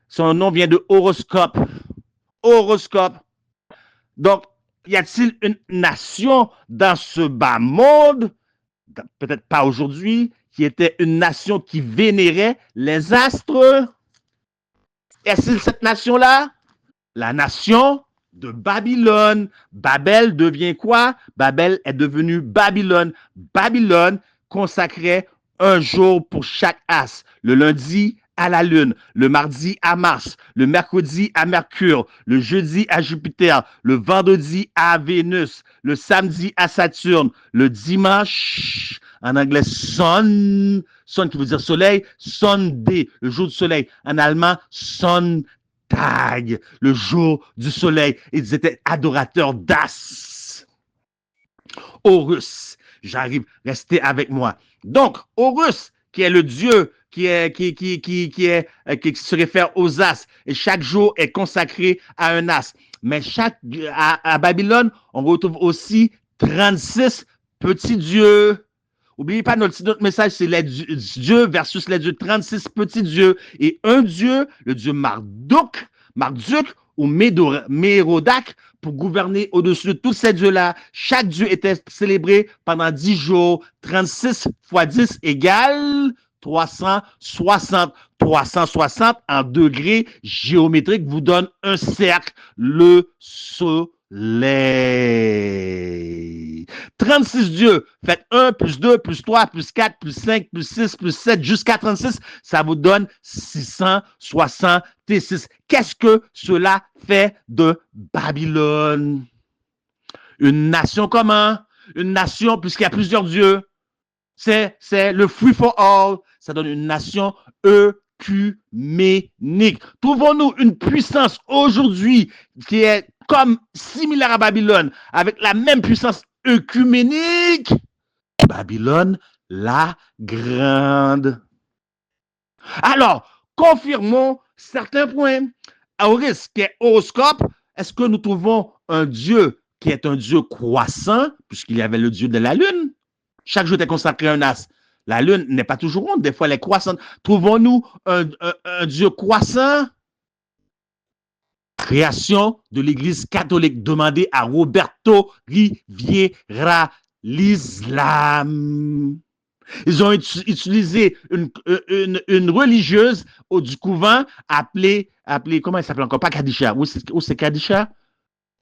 A: Son nom vient de horoscope. Horoscope. Donc, y a-t-il une nation dans ce bas monde, peut-être pas aujourd'hui, qui était une nation qui vénérait les astres? Est-ce cette nation-là? La nation de Babylone. Babel devient quoi? Babel est devenu Babylone. Babylone consacrait un jour pour chaque as. Le lundi à la Lune, le mardi à Mars, le mercredi à Mercure, le jeudi à Jupiter, le vendredi à Vénus, le samedi à Saturne, le dimanche, en anglais sun qui veut dire soleil, Sunday, le jour du soleil. En allemand, Sonntag, le jour du soleil. Ils étaient adorateurs d'as. Horus, j'arrive, restez avec moi. Donc, Horus, qui est le dieu qui se réfère aux as, et chaque jour est consacré à un as. Mais à Babylone, on retrouve aussi 36 petits dieux. N'oubliez pas notre message, c'est les dieux versus les dieux, 36 petits dieux. Et un dieu, le dieu Marduk ou Mérodac, pour gouverner au-dessus de tous ces dieux-là. Chaque dieu était célébré pendant 10 jours. 36 fois 10 égale 360. 360 en degrés géométriques vous donne un cercle, le soleil. 36 dieux, faites 1 plus 2 plus 3 plus 4 plus 5 plus 6 plus 7 jusqu'à 36, ça vous donne 666. Qu'est-ce que cela fait de Babylone? Une nation comment? Une nation, puisqu'il y a plusieurs dieux, c'est le free for all. Ça donne une nation œcuménique. Trouvons-nous une puissance aujourd'hui qui est comme similaire à Babylone, avec la même puissance œcuménique? Babylone la Grande. Alors, confirmons certains points. Horus, qui est horoscope, est-ce que nous trouvons un dieu qui est un dieu croissant, puisqu'il y avait le dieu de la lune? Chaque jour est consacré à un as. La lune n'est pas toujours ronde, des fois elle est croissante. Trouvons-nous un dieu croissant? Création de l'Église catholique. Demandez à Roberto Riviera. L'islam. Ils ont utilisé une religieuse du couvent appelée, comment elle s'appelle encore? Pas Kadisha. Où c'est Kadisha?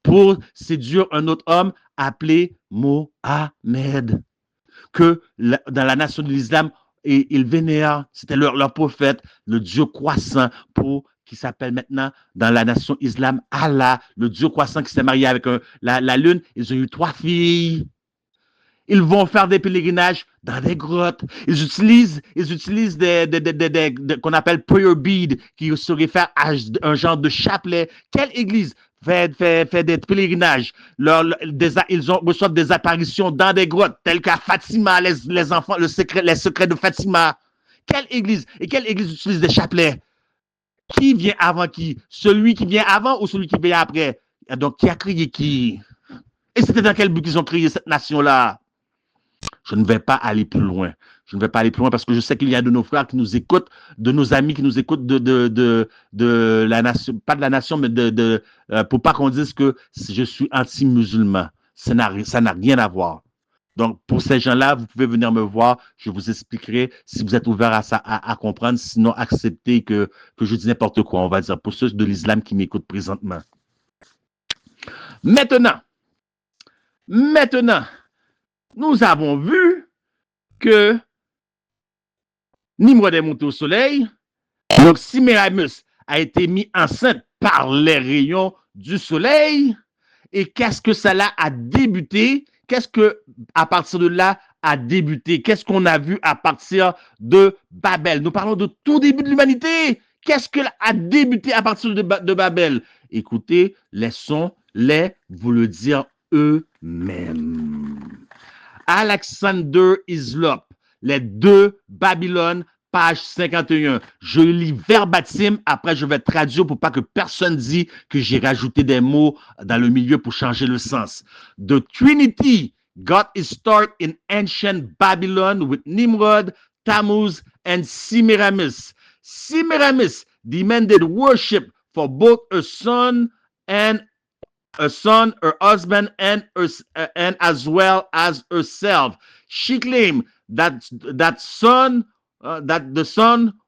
A: Pour séduire un autre homme appelé Mohamed. Que dans la nation de l'islam, ils vénèrent, c'était leur prophète, le Dieu croissant, qui s'appelle maintenant dans la nation islam Allah, le Dieu croissant qui s'est marié avec la lune. Ils ont eu 3 filles. Ils vont faire des pèlerinages dans des grottes. Ils utilisent qu'on appelle prayer bead, qui se réfère à un genre de chapelet. Quelle église fait des pèlerinages? Ils reçoivent des apparitions dans des grottes, telles qu'à Fatima, les enfants, les secrets de Fatima. Quelle église? Et quelle église utilise des chapelets? Qui vient avant qui? Celui qui vient avant ou celui qui vient après? Donc, qui a créé qui? Et c'était dans quel but qu'ils ont créé cette nation-là? Je ne vais pas aller plus loin. Je ne vais pas aller plus loin parce que je sais qu'il y a de nos frères qui nous écoutent, de nos amis qui nous écoutent de la nation, pas de la nation, mais pour pas qu'on dise que je suis anti-musulman. Ça n'a rien à voir. Donc, pour ces gens-là, vous pouvez venir me voir. Je vous expliquerai si vous êtes ouvert à comprendre. Sinon, acceptez que je dis n'importe quoi, on va dire, pour ceux de l'islam qui m'écoutent présentement. Maintenant, nous avons vu que Nimrod est monté au soleil. Donc, Semiramis a été mis enceinte par les rayons du soleil. Et qu'est-ce que cela a débuté? Qu'est-ce que, à partir de là, a débuté? Qu'est-ce qu'on a vu à partir de Babel? Nous parlons de tout début de l'humanité. Qu'est-ce que a débuté à partir de Babel? Écoutez, laissons-les vous le dire eux-mêmes. Alexander Hislop, Les 2 Babylone, page 51. Je lis verbatim, après je vais traduire pour pas que personne dise que j'ai rajouté des mots dans le milieu pour changer le sens. The Trinity got its start in ancient Babylon with Nimrod, Tammuz, and Semiramis. Semiramis demanded worship for both her son, her husband, and as well as herself. She claimed that the son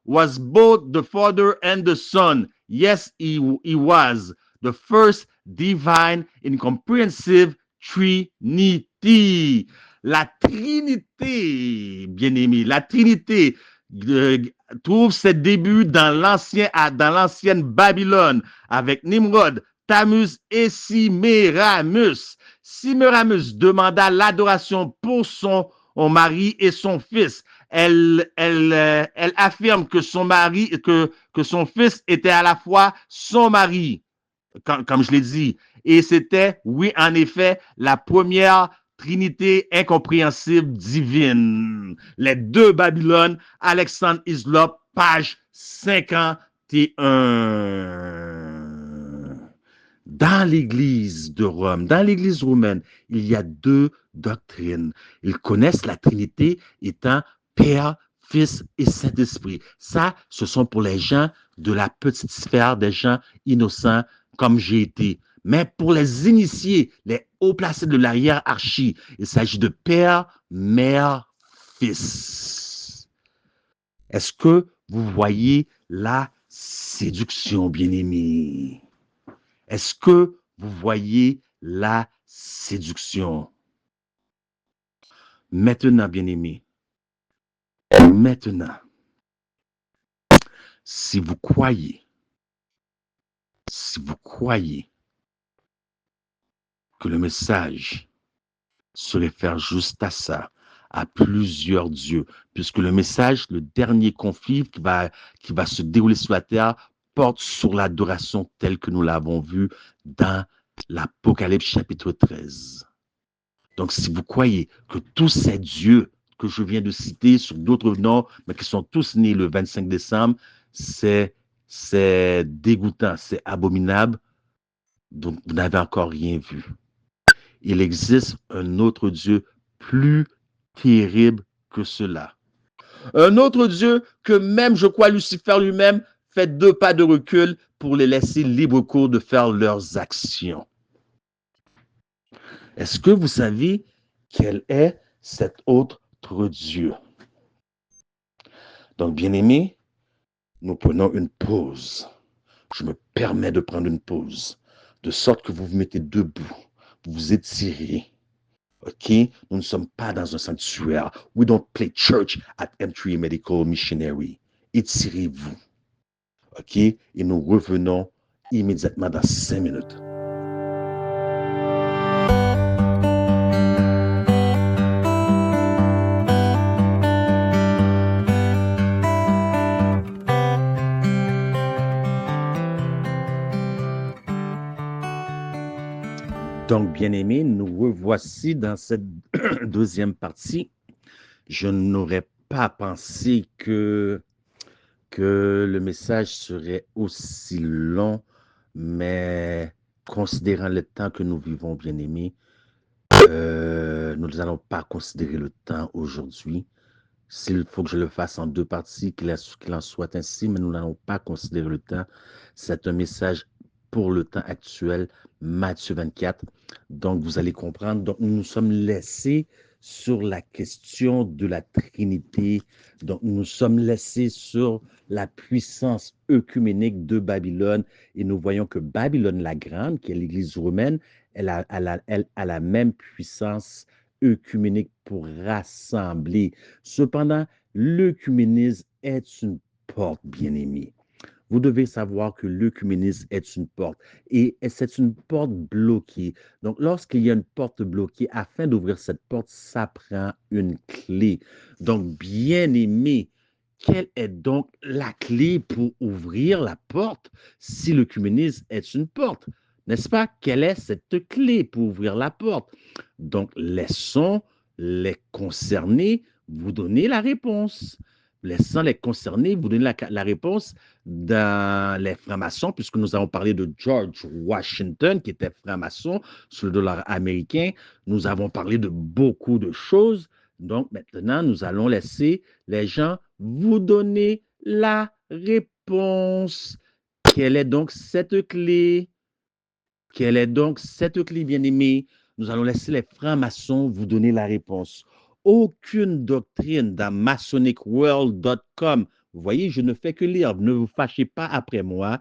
A: was both the father and the son. Yes, he was the first divine incomprehensive Trinity. La Trinité, bien-aimé, la Trinité trouve ses débuts dans l'ancienne Babylone avec Nimrod, Tammuz et Semiramis. Semiramis demanda l'adoration pour son mari et son fils. Elle affirme que son fils était à la fois son mari, comme je l'ai dit. Et c'était, oui, en effet, la première Trinité incompréhensible divine. Les 2 Babylone, Alexander Hislop, page 51. Dans l'Église de Rome, dans l'Église romaine, il y a 2 doctrines. Ils connaissent la Trinité étant Père, Fils et Saint-Esprit. Ça, ce sont pour les gens de la petite sphère, des gens innocents comme j'ai été. Mais pour les initiés, les hauts placés de la hiérarchie, il s'agit de Père, Mère, Fils. Est-ce que vous voyez la séduction, bien-aimés? Est-ce que vous voyez la séduction? Maintenant, bien-aimés, si vous croyez que le message se réfère juste à ça, à plusieurs dieux, puisque le message, le dernier conflit qui va se dérouler sur la terre, porte sur l'adoration telle que nous l'avons vue dans l'Apocalypse chapitre 13. Donc, si vous croyez que tous ces dieux que je viens de citer sur d'autres noms, mais qui sont tous nés le 25 décembre, c'est dégoûtant, c'est abominable. Donc, vous n'avez encore rien vu. Il existe un autre Dieu plus terrible que cela. Un autre Dieu que même, je crois, Lucifer lui-même faites 2 pas de recul pour les laisser libre cours de faire leurs actions. Est-ce que vous savez quel est cet autre Dieu? Donc, bien-aimés, nous prenons une pause. Je me permets de prendre une pause, de sorte que vous vous mettez debout, vous vous étirez. OK? Nous ne sommes pas dans un sanctuaire. We don't play church at M3 Medical Missionary. Étirez-vous. OK? Et nous revenons immédiatement dans 5 minutes. Donc, bien-aimés, nous revoici dans cette deuxième partie. Je n'aurais pas pensé que le message serait aussi long, mais considérant le temps que nous vivons, bien-aimés, nous n'allons pas considérer le temps aujourd'hui. S'il faut que je le fasse en 2 parties, qu'il en soit ainsi, mais nous n'allons pas considérer le temps. C'est un message pour le temps actuel, Matthieu 24. Donc, vous allez comprendre. Donc, nous nous sommes laissés sur la question de la Trinité. Donc, nous nous sommes laissés sur la puissance œcuménique de Babylone. Et nous voyons que Babylone la Grande, qui est l'Église romaine, elle a la même puissance œcuménique pour rassembler. Cependant, l'œcuménisme est une porte, bien-aimée. Vous devez savoir que l'œcuménisme est une porte et c'est une porte bloquée. Donc, lorsqu'il y a une porte bloquée, afin d'ouvrir cette porte, ça prend une clé. Donc, bien-aimé, quelle est donc la clé pour ouvrir la porte si l'œcuménisme est une porte? N'est-ce pas? Quelle est cette clé pour ouvrir la porte? Donc, laissons les concernés vous donner la réponse. Laissons les concernés vous donner la réponse dans les francs-maçons, puisque nous avons parlé de George Washington, qui était franc-maçon sur le dollar américain. Nous avons parlé de beaucoup de choses. Donc, maintenant, nous allons laisser les gens vous donner la réponse. Quelle est donc cette clé? Quelle est donc cette clé, bien-aimée? Nous allons laisser les francs-maçons vous donner la réponse. Aucune doctrine dans masonicworld.com. Vous voyez, je ne fais que lire. Ne vous fâchez pas après moi.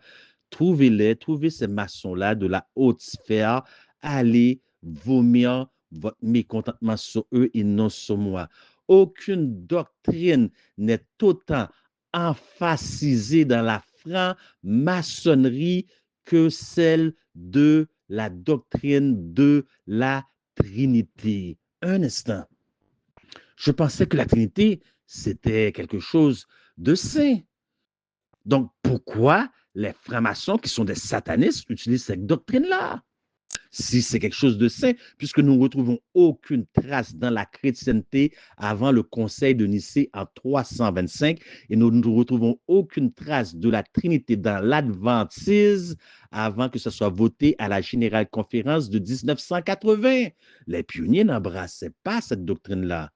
A: Trouvez ces maçons-là de la haute sphère. Allez vomir votre mécontentement sur eux et non sur moi. Aucune doctrine n'est autant emphatisée dans la franc-maçonnerie que celle de la doctrine de la Trinité. Un instant. Je pensais que la Trinité, c'était quelque chose de saint. Donc, pourquoi les francs-maçons, qui sont des satanistes, utilisent cette doctrine-là? Si c'est quelque chose de saint, puisque nous ne retrouvons aucune trace dans la chrétienté avant le Conseil de Nicée en 325, et nous ne retrouvons aucune trace de la Trinité dans l'Adventisme avant que ce soit voté à la Générale Conférence de 1980. Les pionniers n'embrassaient pas cette doctrine-là.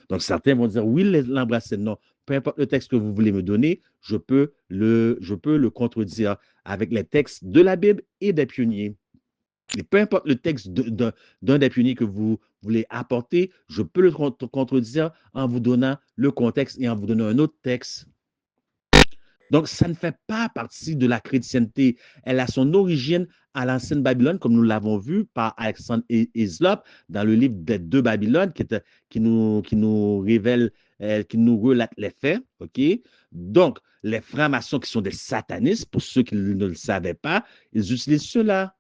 A: Donc, certains vont dire, oui, l'embrasser. Non, peu importe le texte que vous voulez me donner, je peux le contredire avec les textes de la Bible et des pionniers. Et peu importe le texte d'un des pionniers que vous voulez apporter, je peux le contredire en vous donnant le contexte et en vous donnant un autre texte. Donc, ça ne fait pas partie de la chrétienté. Elle a son origine à l'ancienne Babylone, comme nous l'avons vu par Alexandre Hislop dans le livre des 2 Babylone, qui nous révèle, qui nous relate les faits. OK? Donc, les francs-maçons qui sont des satanistes, pour ceux qui ne le savaient pas, ils utilisent cela.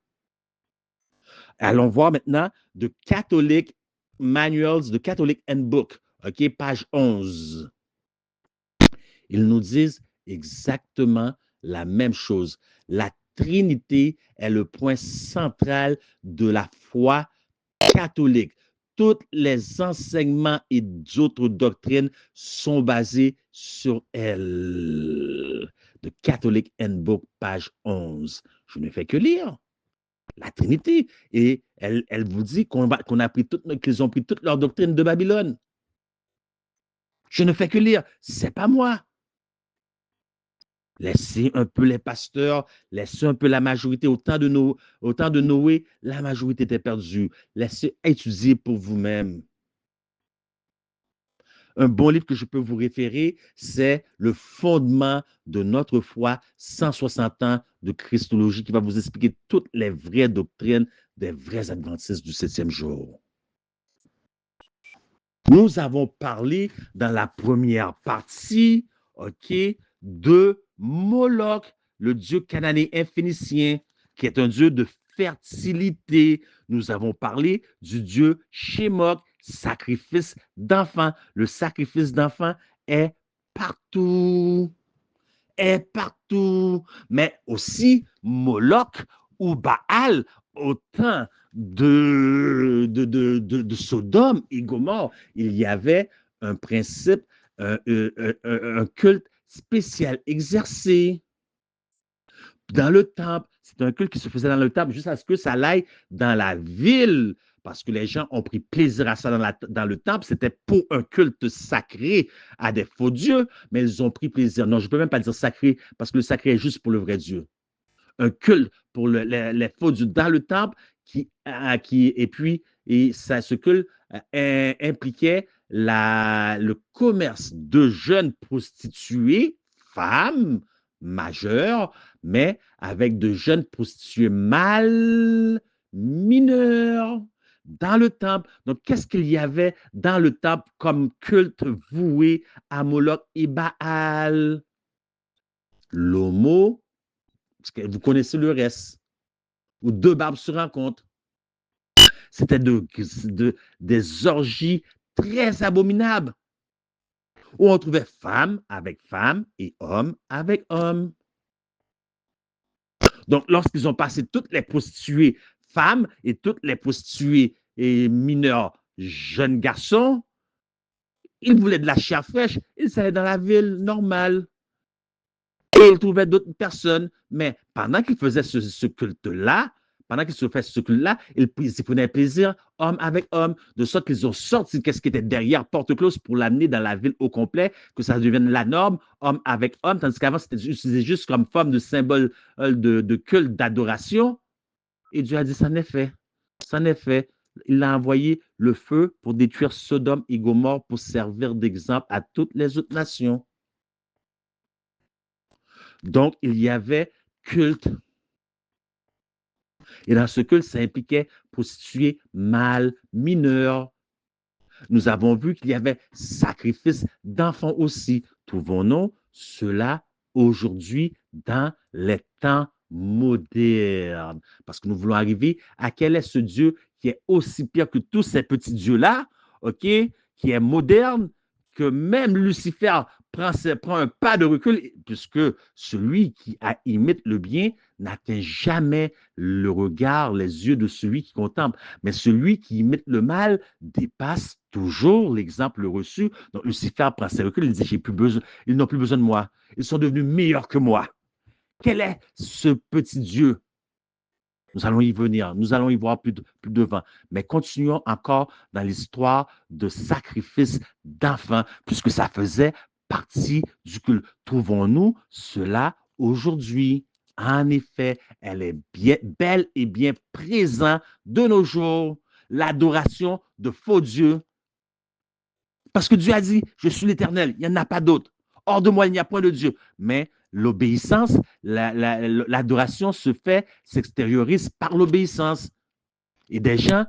A: Allons voir maintenant de Catholic Manuals, de Catholic Handbook, OK, page 11. Ils nous disent exactement la même chose. La Trinité est le point central de la foi catholique. Tous les enseignements et d'autres doctrines sont basés sur elle. De Catholic Handbook, page 11. Je ne fais que lire. La Trinité. Et elle vous dit qu'ils ont pris toute leur doctrine de Babylone. Je ne fais que lire. C'est pas moi. Laissez un peu les pasteurs, laissez un peu la majorité. Au temps de Noé, la majorité était perdue. Laissez étudier pour vous-même. Un bon livre que je peux vous référer, c'est Le fondement de notre foi, 160 ans de Christologie, qui va vous expliquer toutes les vraies doctrines des vrais adventistes du 7e jour. Nous avons parlé dans la première partie, OK, de Moloch, le dieu cananéen phénicien, qui est un dieu de fertilité. Nous avons parlé du dieu Shemok, sacrifice d'enfants. Le sacrifice d'enfants est partout, est partout. Mais aussi Moloch ou Baal, au temps de Sodome et Gomorrhe, il y avait un principe, un culte spécial exercé dans le temple. C'est un culte qui se faisait dans le temple jusqu'à ce que ça aille dans la ville. Parce que les gens ont pris plaisir à ça dans le temple. C'était pour un culte sacré à des faux dieux, mais ils ont pris plaisir. Non, je ne peux même pas dire sacré, parce que le sacré est juste pour le vrai Dieu. Un culte pour les faux dieux dans le temple, ce culte impliquait le commerce de jeunes prostituées, femmes majeures, mais avec de jeunes prostituées mâles mineurs dans le temple. Donc, qu'est-ce qu'il y avait dans le temple comme culte voué à Moloch et Baal? L'homo, vous connaissez le reste, où deux barbes se rencontrent. C'était des orgies très abominables, où on trouvait femmes avec femmes et hommes avec hommes. Donc, lorsqu'ils ont passé toutes les prostituées femmes et toutes les prostituées et mineurs jeunes garçons, ils voulaient de la chair fraîche, ils allaient dans la ville normale. Et ils trouvaient d'autres personnes. Mais pendant qu'ils faisaient ce culte-là, pendant qu'ils se faisaient ce culte-là, ils prenaient plaisir, homme avec homme, de sorte qu'ils ont sorti qu'est-ce qui était derrière porte close pour l'amener dans la ville au complet, que ça devienne la norme, homme avec homme, tandis qu'avant, c'était utilisé juste comme forme de symbole de culte, d'adoration. Et Dieu a dit, ça n'est fait. Ça n'est fait. Il a envoyé le feu pour détruire Sodome et Gomorrhe pour servir d'exemple à toutes les autres nations. Donc, il y avait culte. Et dans ce culte, ça impliquait prostituées mâles, mineurs. Nous avons vu qu'il y avait sacrifice d'enfants aussi. Trouvons-nous cela aujourd'hui dans les temps modernes? Parce que nous voulons arriver à quel est ce Dieu qui est aussi pire que tous ces petits dieux-là, OK, qui est moderne, que même Lucifer prend un pas de recul, puisque celui qui imite le bien n'atteint jamais le regard, les yeux de celui qui contemple. Mais celui qui imite le mal dépasse toujours l'exemple reçu. Donc Lucifer prend ses reculs, il dit, j'ai plus besoin, ils n'ont plus besoin de moi. Ils sont devenus meilleurs que moi. Quel est ce petit Dieu? Nous allons y venir, nous allons y voir plus devant. Mais continuons encore dans l'histoire de sacrifice d'enfants, puisque ça faisait partie du culte. Trouvons-nous cela aujourd'hui? En effet, elle est bien, belle et bien présente de nos jours. L'adoration de faux dieux. Parce que Dieu a dit, je suis l'Éternel, il n'y en a pas d'autre. Hors de moi, il n'y a point de Dieu. Mais l'obéissance, l'adoration se fait, s'extériorise par l'obéissance. Et des gens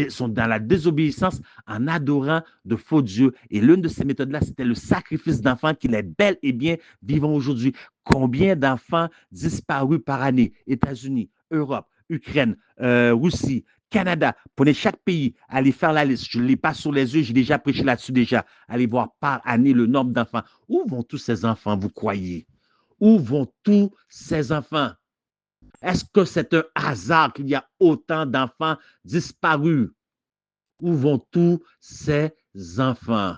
A: sont dans la désobéissance en adorant de faux dieux. Et l'une de ces méthodes-là, c'était le sacrifice d'enfants qu'il est bel et bien vivant aujourd'hui. Combien d'enfants disparus par année? États-Unis, Europe, Ukraine, Russie, Canada. Prenez chaque pays, allez faire la liste. Je ne l'ai pas sur les yeux, j'ai déjà prêché là-dessus déjà. Allez voir par année le nombre d'enfants. Où vont tous ces enfants, vous croyez? Où vont tous ces enfants? Est-ce que c'est un hasard qu'il y a autant d'enfants disparus? Où vont tous ces enfants?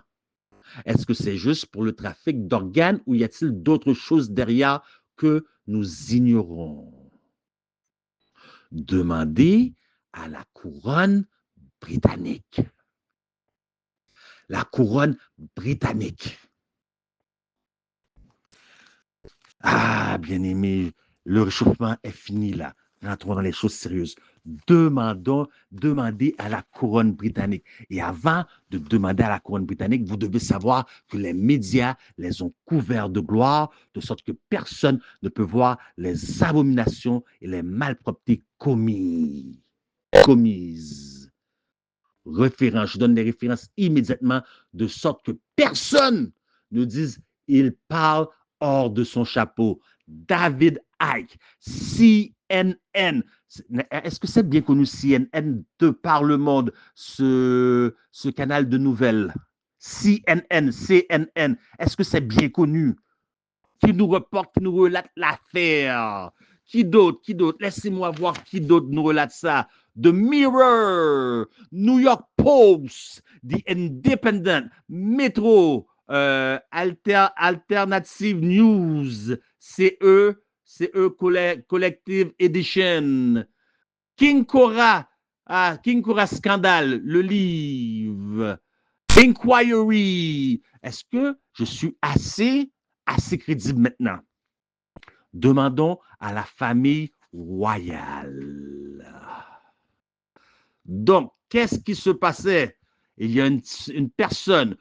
A: Est-ce que c'est juste pour le trafic d'organes ou y a-t-il d'autres choses derrière que nous ignorons? Demandez à la couronne britannique. La couronne britannique. Ah, bien-aimé, le réchauffement est fini là. Rentrons dans les choses sérieuses. Demandez à la couronne britannique. Et avant de demander à la couronne britannique, vous devez savoir que les médias les ont couverts de gloire, de sorte que personne ne peut voir les abominations et les malpropretés commises. Je donne les références immédiatement, de sorte que personne ne dise il parle hors de son chapeau. David Icke, CNN. Est-ce que c'est bien connu, CNN, de par le monde, ce canal de nouvelles? CNN. Est-ce que c'est bien connu? Qui nous reporte, qui nous relate l'affaire? Qui d'autre? Laissez-moi voir qui d'autre nous relate ça. The Mirror, New York Post, The Independent, Metro, Alternative News, Collective Edition, King Cora, King Cora Scandale, le livre, Inquiry. Est-ce que je suis assez crédible maintenant? Demandons à la famille royale. Donc, qu'est-ce qui se passait? Il y a une personne,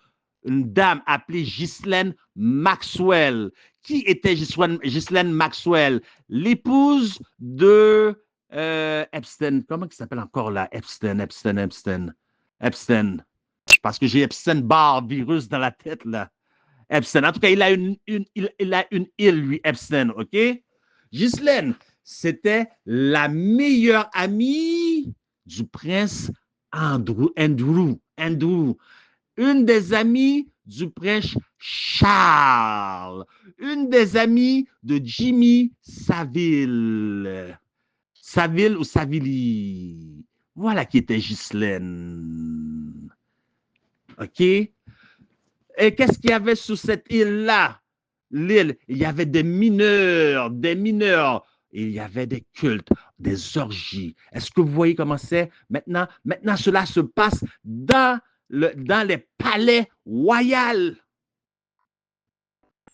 A: une dame appelée Ghislaine Maxwell. Qui était Ghislaine Maxwell? L'épouse de Epstein. Comment il s'appelle encore là? Epstein. Parce que j'ai Epstein-Barr virus dans la tête là. Epstein. En tout cas, il a une île, lui, Epstein, OK? Ghislaine, c'était la meilleure amie du prince Andrew. Une des amies du prince Charles. Une des amies de Jimmy Savile. Savile ou Savili. Voilà qui était Ghislaine. OK? Et qu'est-ce qu'il y avait sur cette île-là? L'île, il y avait des mineurs. Il y avait des cultes, des orgies. Est-ce que vous voyez comment c'est? Maintenant, cela se passe dans les palais royaux.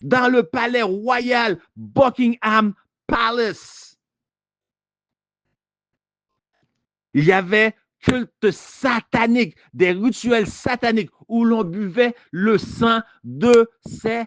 A: Dans le palais royal, Buckingham Palace. Il y avait culte satanique, des rituels sataniques où l'on buvait le sang de ces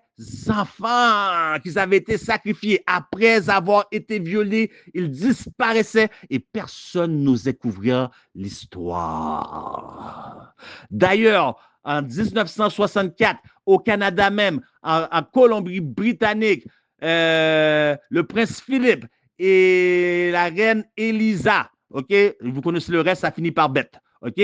A: enfants qui avaient été sacrifiés. Après avoir été violés, ils disparaissaient et personne n'osait couvrir l'histoire. D'ailleurs, en 1964, au Canada même, en Colombie-Britannique, le prince Philippe et la reine Elisa, OK? Vous connaissez le reste, ça finit par bête, OK?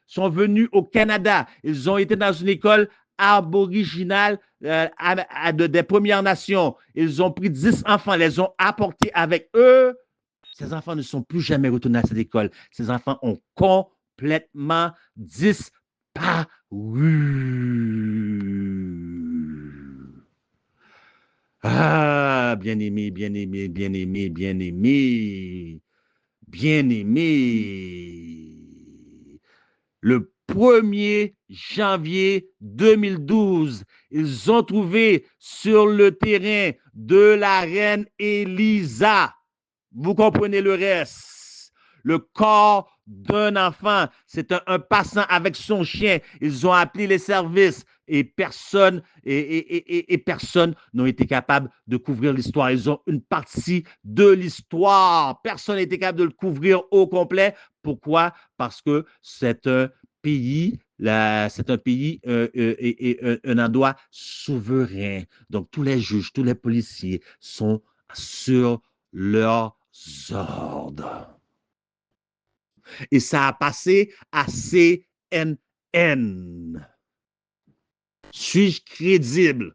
A: Sont venus au Canada. Ils ont été dans une école aboriginale des Premières Nations. Ils ont pris 10 enfants, les ont apportés avec eux. Ces enfants ne sont plus jamais retournés à cette école. Ces enfants ont complètement disparu. Ah, bien-aimé, bien-aimé, bien-aimé, bien-aimé, bien-aimé. Le 1er janvier 2012, ils ont trouvé sur le terrain de la reine Elisa, vous comprenez le reste, le corps d'un enfant. C'est un passant avec son chien. Ils ont appelé les services et personne n'ont été capable de couvrir l'histoire. Ils ont une partie de l'histoire. Personne n'a été capable de le couvrir au complet. Pourquoi? Parce que c'est un pays, et un endroit souverain. Donc, tous les juges, tous les policiers sont sur leurs ordres. Et ça a passé à CNN. Suis-je crédible?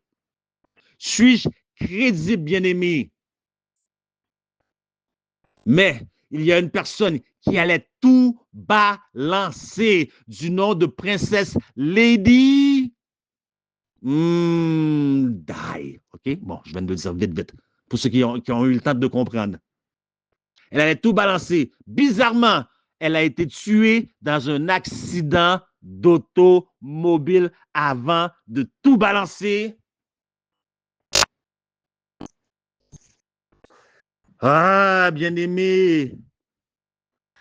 A: Suis-je crédible, bien-aimé? Mais il y a une personne qui allait tout balancer du nom de princesse Lady Di. OK? Bon, je viens de le dire vite, pour ceux qui ont eu le temps de comprendre. Elle allait tout balancer. Bizarrement, elle a été tuée dans un accident d'automobile avant de tout balancer. Ah, bien-aimé.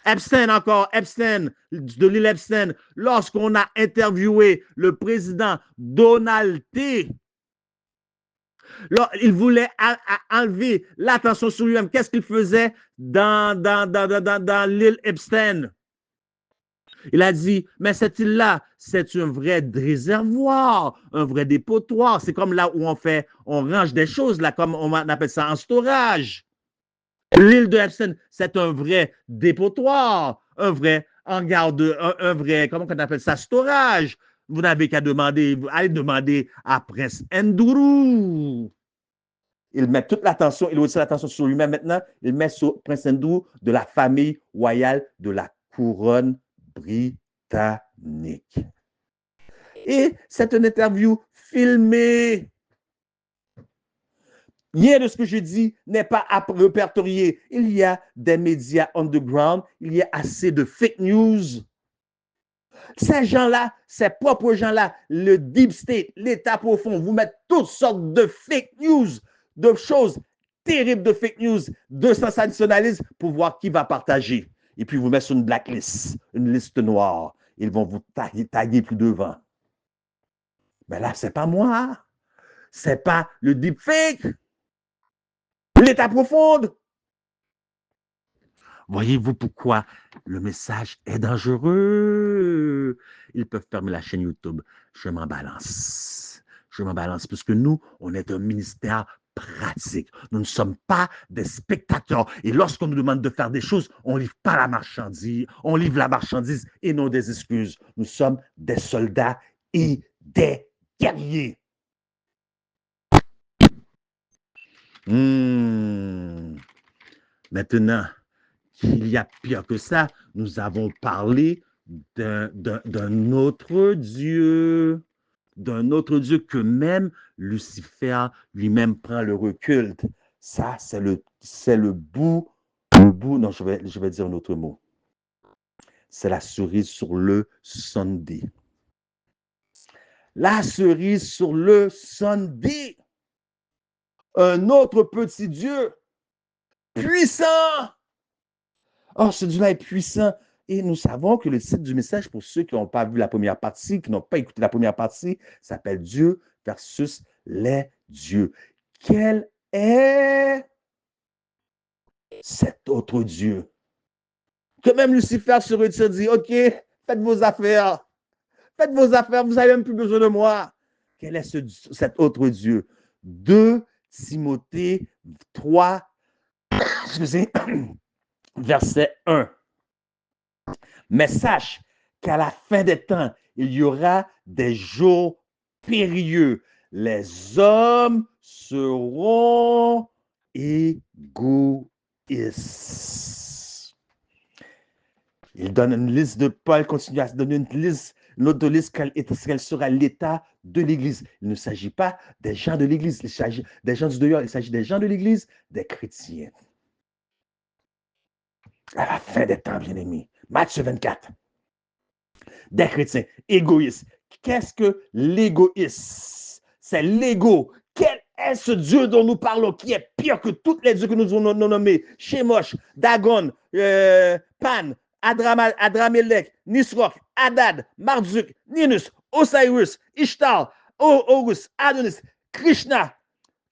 A: Epstein encore, Epstein, de l'île Epstein, lorsqu'on a interviewé le président Donald T., il voulait enlever l'attention sur lui-même. Qu'est-ce qu'il faisait dans l'île Epstein? Il a dit, mais cette île-là, c'est un vrai réservoir, un vrai dépotoir. C'est comme là où on range des choses, là, comme on appelle ça en storage. L'île de Epstein, c'est un vrai dépotoir, un vrai hangar un vrai, comment on appelle ça, storage. Vous n'avez qu'à demander, allez demander à Prince Nduru. Il met toute l'attention, il a aussi l'attention sur lui-même maintenant, il met sur Prince Nduru de la famille royale de la couronne britannique. Et c'est une interview filmée. Rien de ce que je dis n'est pas répertorié. Il y a des médias underground, il y a assez de fake news. Ces gens-là, ces propres gens-là, le deep state, l'État profond, vous mettent toutes sortes de fake news, de choses terribles de fake news, de sensationnalisme pour voir qui va partager. Et puis vous mettez sur une blacklist, une liste noire. Ils vont vous taguer plus devant. Mais là, c'est pas moi. C'est pas le deepfake. L'État profonde. Voyez-vous pourquoi le message est dangereux? Ils peuvent fermer la chaîne YouTube. Je m'en balance. Je m'en balance parce que nous, on est un ministère pratique. Nous ne sommes pas des spectateurs. Et lorsqu'on nous demande de faire des choses, on ne livre pas la marchandise. On livre la marchandise et non des excuses. Nous sommes des soldats et des guerriers. Maintenant, il y a pire que ça. Nous avons parlé d'un autre Dieu, que même Lucifer lui-même prend le recul. Ça, c'est le bout, non, je vais dire un autre mot. C'est la cerise sur le sundae. La cerise sur le sundae. Un autre petit Dieu puissant. Oh, ce Dieu-là est puissant. Et nous savons que le titre du message, pour ceux qui n'ont pas vu la première partie, qui n'ont pas écouté la première partie, s'appelle Dieu versus les dieux. Quel est cet autre Dieu? Que même Lucifer se retire, dit, OK, faites vos affaires. Faites vos affaires, vous n'avez même plus besoin de moi. Quel est cet autre Dieu? 2 Timothée 3, excusez, verset 1. Mais sache qu'à la fin des temps, il y aura des jours périlleux. Les hommes seront égoïstes. Il donne une liste de Paul, continue à se donner une autre liste, quel sera l'état de l'Église. Il ne s'agit pas des gens de l'Église, il s'agit des gens du dehors, il s'agit des gens de l'Église, des chrétiens. À la fin des temps, bien-aimés. Matthieu 24. Des chrétiens égoïstes. Qu'est-ce que l'égoïsme? C'est l'ego. Quel est ce Dieu dont nous parlons qui est pire que tous les dieux que nous avons nommés? Chemosh, Dagon, Pan, Adramelech, Nisroch, Hadad, Marduk, Ninus, Osiris, Ishtar, Horus, Adonis, Krishna,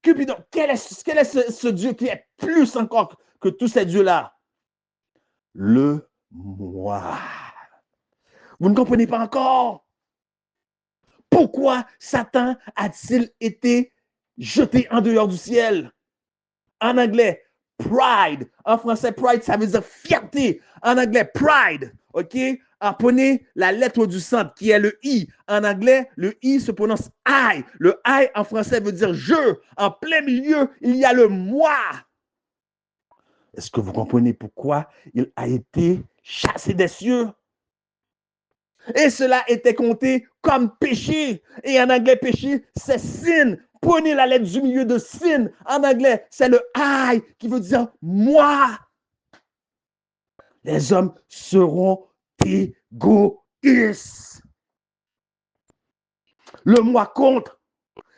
A: Cupidon. Quel est ce Dieu qui est plus encore que tous ces dieux-là? Le moi. Vous ne comprenez pas encore? Pourquoi Satan a-t-il été jeté en dehors du ciel? En anglais, pride. En français, pride, ça veut dire fierté. En anglais, pride. OK? Prenez la lettre du centre qui est le I. En anglais, le I se prononce I. Le I en français veut dire je. En plein milieu, il y a le moi. Est-ce que vous comprenez pourquoi il a été chassé des cieux? Et cela était compté comme péché. Et en anglais, péché, c'est sin. Prenez la lettre du milieu de sin. En anglais, c'est le I qui veut dire moi. Les hommes seront égoïstes. Le moi compte.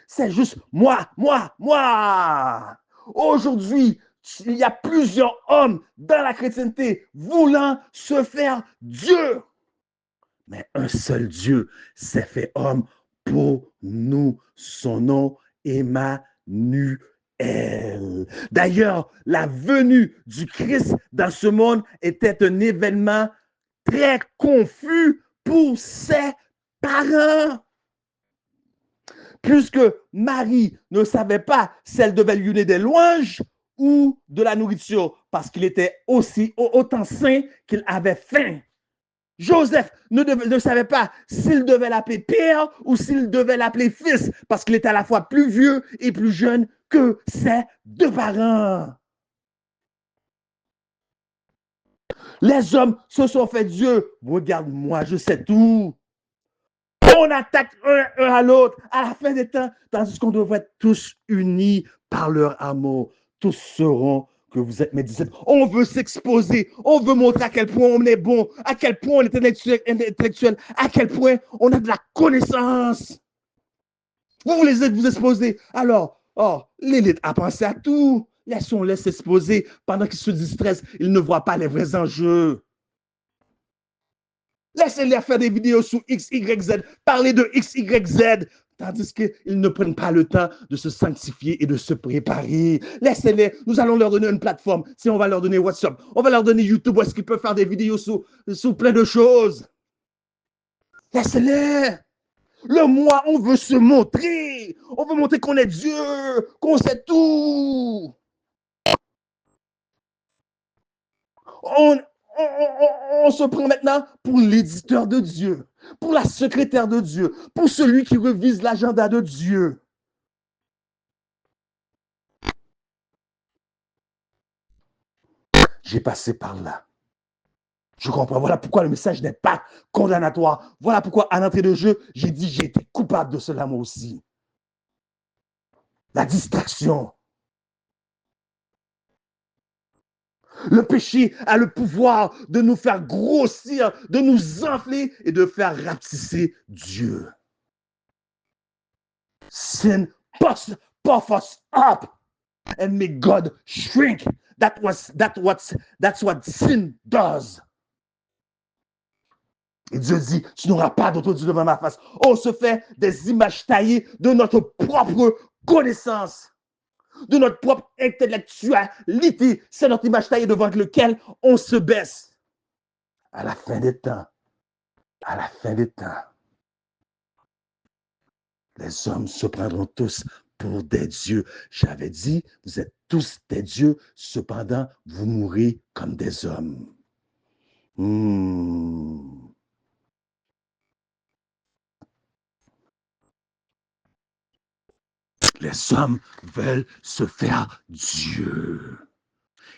A: C'est juste moi, moi, moi. Aujourd'hui, il y a plusieurs hommes dans la chrétienté voulant se faire Dieu. Mais un seul Dieu s'est fait homme pour nous. Son nom, Emmanuel. D'ailleurs, la venue du Christ dans ce monde était un événement très confus pour ses parents. Puisque Marie ne savait pas si elle devait lui donner des louanges ou de la nourriture, parce qu'il était aussi autant saint qu'il avait faim. Joseph ne savait pas s'il devait l'appeler père ou s'il devait l'appeler fils, parce qu'il était à la fois plus vieux et plus jeune que ses deux parents. Les hommes se sont fait Dieu. Regarde-moi, je sais tout. On attaque un à l'autre à la fin des temps, tandis qu'on devrait être tous unis par leur amour. Tous seront que vous êtes mes disciples. On veut s'exposer, on veut montrer à quel point on est bon, à quel point on est intellectuel, à quel point on a de la connaissance. Vous voulez vous exposer. Alors, l'élite a pensé à tout. Laissons-les s'exposer pendant qu'ils se distraient. Ils ne voient pas les vrais enjeux. Laissez-les faire des vidéos sur X, Y, Z, parler de X, Y, Z, tandis qu'ils ne prennent pas le temps de se sanctifier et de se préparer. Laissez-les, nous allons leur donner une plateforme. Si on va leur donner WhatsApp, on va leur donner YouTube, où est-ce qu'ils peuvent faire des vidéos sur plein de choses. Laissez-les. Le moi, on veut se montrer. On veut montrer qu'on est Dieu, qu'on sait tout. On se prend maintenant pour l'éditeur de Dieu, pour la secrétaire de Dieu, pour celui qui revise l'agenda de Dieu. J'ai passé par là. Je comprends. Voilà pourquoi le message n'est pas condamnatoire. Voilà pourquoi, à l'entrée de jeu, j'ai dit j'ai été coupable de cela moi aussi. La distraction. Le péché a le pouvoir de nous faire grossir, de nous enfler et de faire rapetisser Dieu. Sin puffs us up and make God shrink. That's what sin does. Et Dieu dit, tu n'auras pas d'autre Dieu devant ma face. On se fait des images taillées de notre propre connaissance, de notre propre intellectualité. C'est notre image taillée devant laquelle on se baisse. À la fin des temps, les hommes se prendront tous pour des dieux. J'avais dit, vous êtes tous des dieux, cependant, vous mourrez comme des hommes. Les hommes veulent se faire Dieu.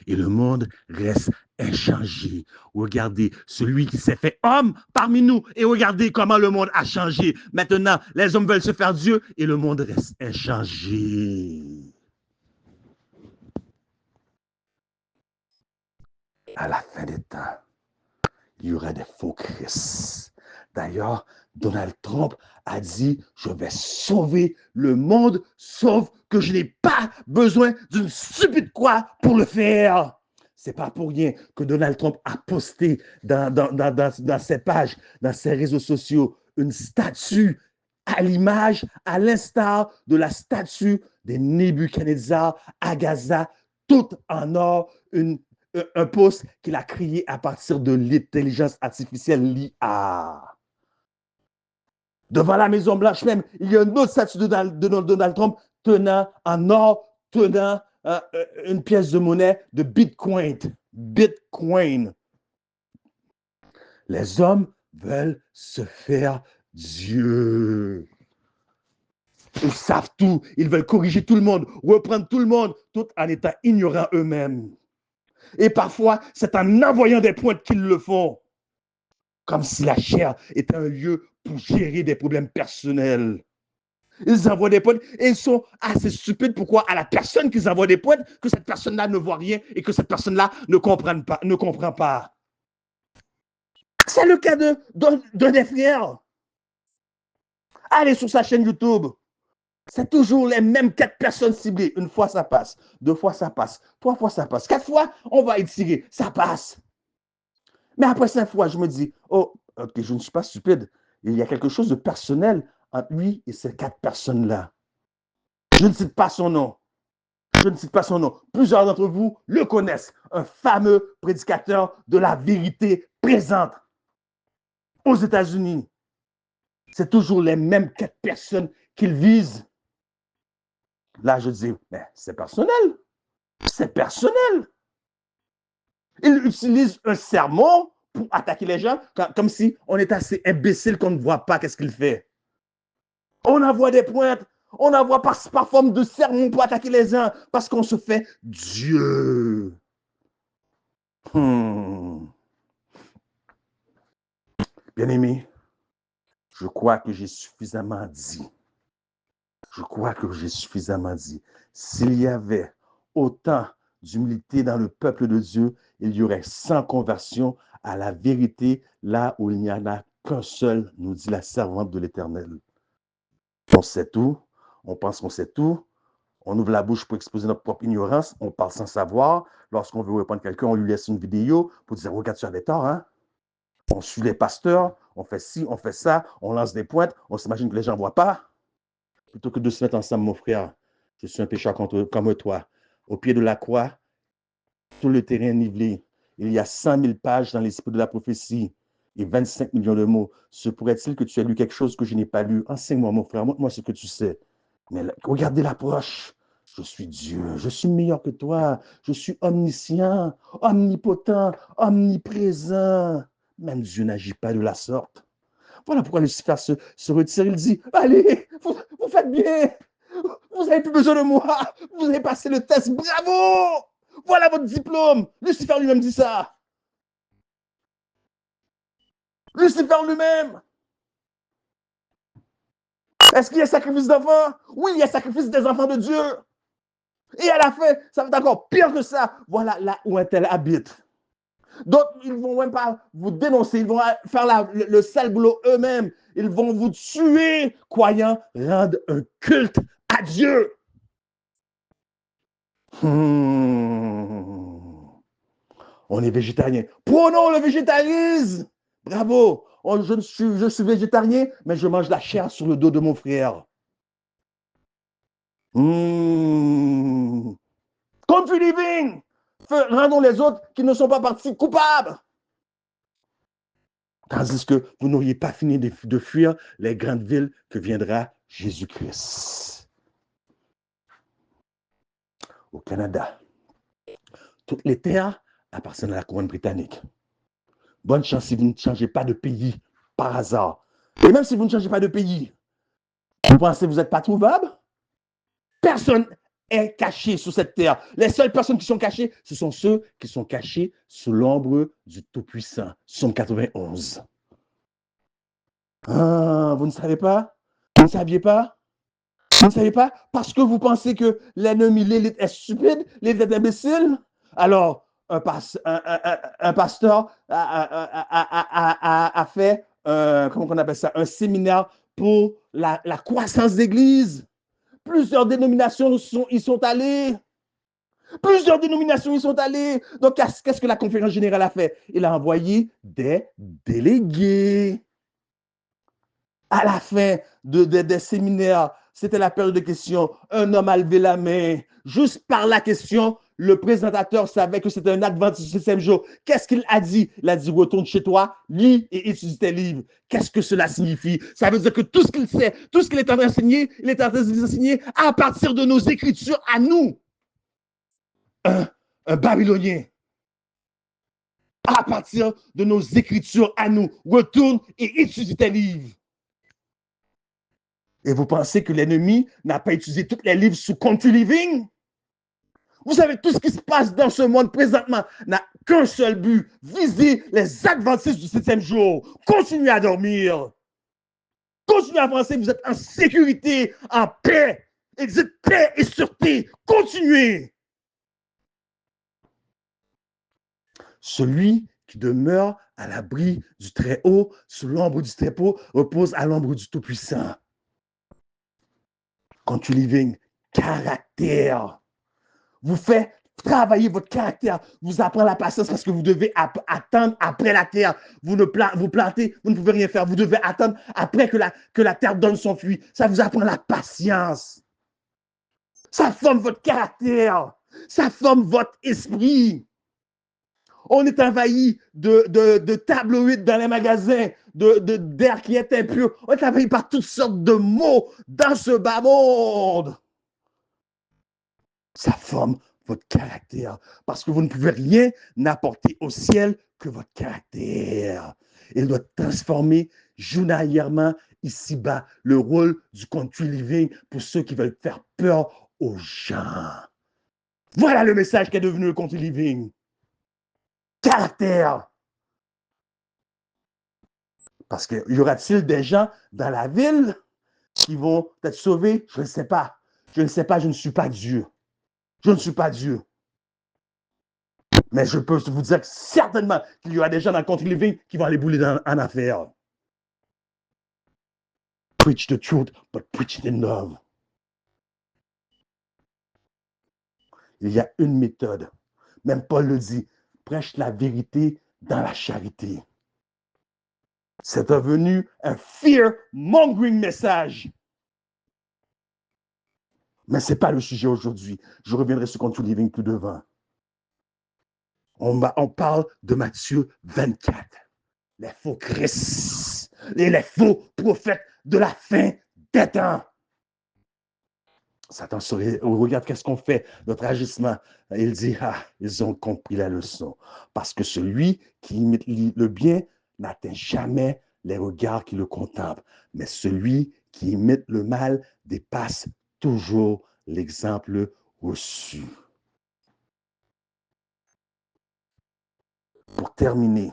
A: Et le monde reste inchangé. Regardez, celui qui s'est fait homme parmi nous, et regardez comment le monde a changé. Maintenant, les hommes veulent se faire Dieu, et le monde reste inchangé. À la fin des temps, il y aura des faux Christ. D'ailleurs, Donald Trump a dit, je vais sauver le monde, sauf que je n'ai pas besoin d'une stupide croix pour le faire. C'est pas pour rien que Donald Trump a posté dans ses pages, dans ses réseaux sociaux, une statue à l'image, à l'instar de la statue des Nebuchadnezzar à Gaza, toute en or, un post qu'il a créé à partir de l'intelligence artificielle, l'IA. Devant la Maison Blanche même, il y a une autre statue de Donald Trump tenant en or, tenant une pièce de monnaie de Bitcoin. Bitcoin. Les hommes veulent se faire Dieu. Ils savent tout. Ils veulent corriger tout le monde, reprendre tout le monde, tout en étant ignorants eux-mêmes. Et parfois, c'est en envoyant des pointes qu'ils le font. Comme si la chair était un lieu pour gérer des problèmes personnels. Ils envoient des pointes et ils sont assez stupides. Pourquoi? À la personne qu'ils envoient des pointes, que cette personne-là ne voit rien et que cette personne-là ne comprend pas. C'est le cas d'un des frères. Allez sur sa chaîne YouTube. C'est toujours les mêmes 4 personnes ciblées. Une fois, ça passe. 2 fois, ça passe. 3 fois, ça passe. 4 fois, on va étirer. Ça passe. Mais après 5 fois, je me dis, oh, ok, je ne suis pas stupide. Il y a quelque chose de personnel entre lui et ces 4 personnes-là. Je ne cite pas son nom. Je ne cite pas son nom. Plusieurs d'entre vous le connaissent. Un fameux prédicateur de la vérité présente aux États-Unis. C'est toujours les mêmes 4 personnes qu'il vise. Là, je dis, mais c'est personnel. C'est personnel. Il utilise un sermon pour attaquer les gens, comme si on est assez imbécile qu'on ne voit pas qu'est-ce qu'il fait. On envoie des pointes, on envoie par forme de sermon pour attaquer les gens, parce qu'on se fait Dieu. Bien-aimé, je crois que j'ai suffisamment dit. Je crois que j'ai suffisamment dit. S'il y avait autant d'humilité dans le peuple de Dieu, il y aurait 100 conversions à la vérité, là où il n'y en a qu'un seul, nous dit la servante de l'Éternel. On sait tout, on pense qu'on sait tout, on ouvre la bouche pour exposer notre propre ignorance, on parle sans savoir. Lorsqu'on veut répondre à quelqu'un, on lui laisse une vidéo pour dire, regarde, tu avais tort, hein? On suit les pasteurs, on fait ci, on fait ça, on lance des pointes, on s'imagine que les gens ne voient pas. Plutôt que de se mettre ensemble, mon frère, je suis un pécheur comme toi. Au pied de la croix, tout le terrain nivelé. Il y a 100 000 pages dans l'esprit de la prophétie et 25 millions de mots. Se pourrait-il que tu aies lu quelque chose que je n'ai pas lu? Enseigne-moi, mon frère, montre-moi ce que tu sais. Mais regardez l'approche. Je suis Dieu, je suis meilleur que toi, je suis omniscient, omnipotent, omniprésent. Même Dieu n'agit pas de la sorte. Voilà pourquoi Lucifer se retire. Il dit, allez, vous faites bien. Vous n'avez plus besoin de moi. Vous avez passé le test. Bravo. Voilà votre diplôme. Lucifer lui-même dit ça. Lucifer lui-même. Est-ce qu'il y a sacrifice d'enfants? Oui, il y a sacrifice des enfants de Dieu. Et à la fin, ça va être encore pire que ça. Voilà là où un tel habite. D'autres, ils ne vont même pas vous dénoncer, ils vont faire le sale boulot eux-mêmes. Ils vont vous tuer, croyant rendre un culte à Dieu. On est végétarien. Prenons le végétarisme. Bravo. Je suis végétarien, mais je mange la chair sur le dos de mon frère. Country living. Rendons les autres qui ne sont pas partis coupables. Tandis que vous n'auriez pas fini de fuir les grandes villes que viendra Jésus-Christ. Au Canada, toutes les terres appartiennent à la couronne britannique. Bonne chance si vous ne changez pas de pays par hasard. Et même si vous ne changez pas de pays, vous pensez que vous n'êtes pas trouvable? Personne est caché sous cette terre. Les seules personnes qui sont cachées, ce sont ceux qui sont cachés sous l'ombre du Tout-Puissant. Somme 91. Ah, vous ne savez pas? Vous ne saviez pas? Vous ne savez pas? Parce que vous pensez que l'ennemi, l'élite est stupide, l'élite est imbécile? Alors, un pasteur a fait, comment on appelle ça, un séminaire pour la croissance d'église. Plusieurs dénominations y sont allées. Plusieurs dénominations y sont allées. Donc, qu'est-ce que la conférence générale a fait? Il a envoyé des délégués. À la fin des séminaires, c'était la période de questions. Un homme a levé la main. Juste par la question, le présentateur savait que c'était un adventiste du 7e jour. Qu'est-ce qu'il a dit? Il a dit, retourne chez toi, lis et étudie tes livres. Qu'est-ce que cela signifie? Ça veut dire que tout ce qu'il sait, tout ce qu'il est en train d'enseigner, il est en train d'enseigner à partir de nos écritures à nous. Un Babylonien. À partir de nos écritures à nous. Retourne et étudie tes livres. Et vous pensez que l'ennemi n'a pas utilisé tous les livres sous Country Living? Vous savez, tout ce qui se passe dans ce monde présentement n'a qu'un seul but, viser les adventistes du 7e jour. Continuez à dormir. Continuez à penser que vous êtes en sécurité, en paix. Et dites paix et sûreté. Continuez. Celui qui demeure à l'abri du Très-Haut, sous l'ombre du Très-Haut, repose à l'ombre du Tout-Puissant. Country living, caractère. Vous faites travailler votre caractère. Vous apprenez la patience parce que vous devez attendre après la terre. Vous plantez, vous ne pouvez rien faire. Vous devez attendre après que la terre donne son fruit. Ça vous apprend la patience. Ça forme votre caractère. Ça forme votre esprit. On est envahi de tabloïds dans les magasins, d'air qui est impur. On est envahi par toutes sortes de mots dans ce bas monde. Ça forme votre caractère. Parce que vous ne pouvez rien apporter au ciel que votre caractère. Il doit transformer journalièrement ici-bas le rôle du country living pour ceux qui veulent faire peur aux gens. Voilà le message qui est devenu le country living. Caractère. Parce qu'il y aura-t-il des gens dans la ville qui vont être sauvés? Je ne sais pas. Je ne sais pas, je ne suis pas Dieu. Je ne suis pas Dieu. Mais je peux vous dire que certainement qu'il y aura des gens dans le country living qui vont aller bouler en affaires. Preach the truth, but preach it in love. Il y a une méthode. Même Paul le dit. Prêche la vérité dans la charité. C'est devenu un fear-mongering message. Mais ce n'est pas le sujet aujourd'hui. Je reviendrai sur country living plus devant. On parle de Matthieu 24. Les faux Christ et les faux prophètes de la fin des temps. Satan regarde qu'est-ce qu'on fait, notre agissement. Il dit, ils ont compris la leçon. Parce que celui qui imite le bien n'atteint jamais les regards qui le contemplent. Mais celui qui imite le mal dépasse toujours l'exemple reçu. Pour terminer,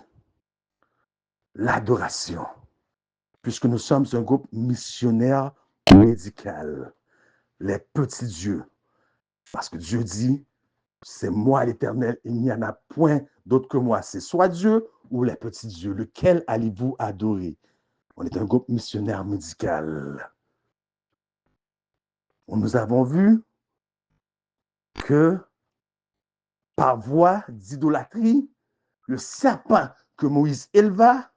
A: l'adoration. Puisque nous sommes un groupe missionnaire médical, les petits dieux. Parce que Dieu dit, c'est moi l'Éternel, il n'y en a point d'autre que moi. C'est soit Dieu ou les petits dieux. Lequel allez-vous adorer? On est un groupe missionnaire médical. Nous avons vu que par voie d'idolâtrie, le serpent que Moïse éleva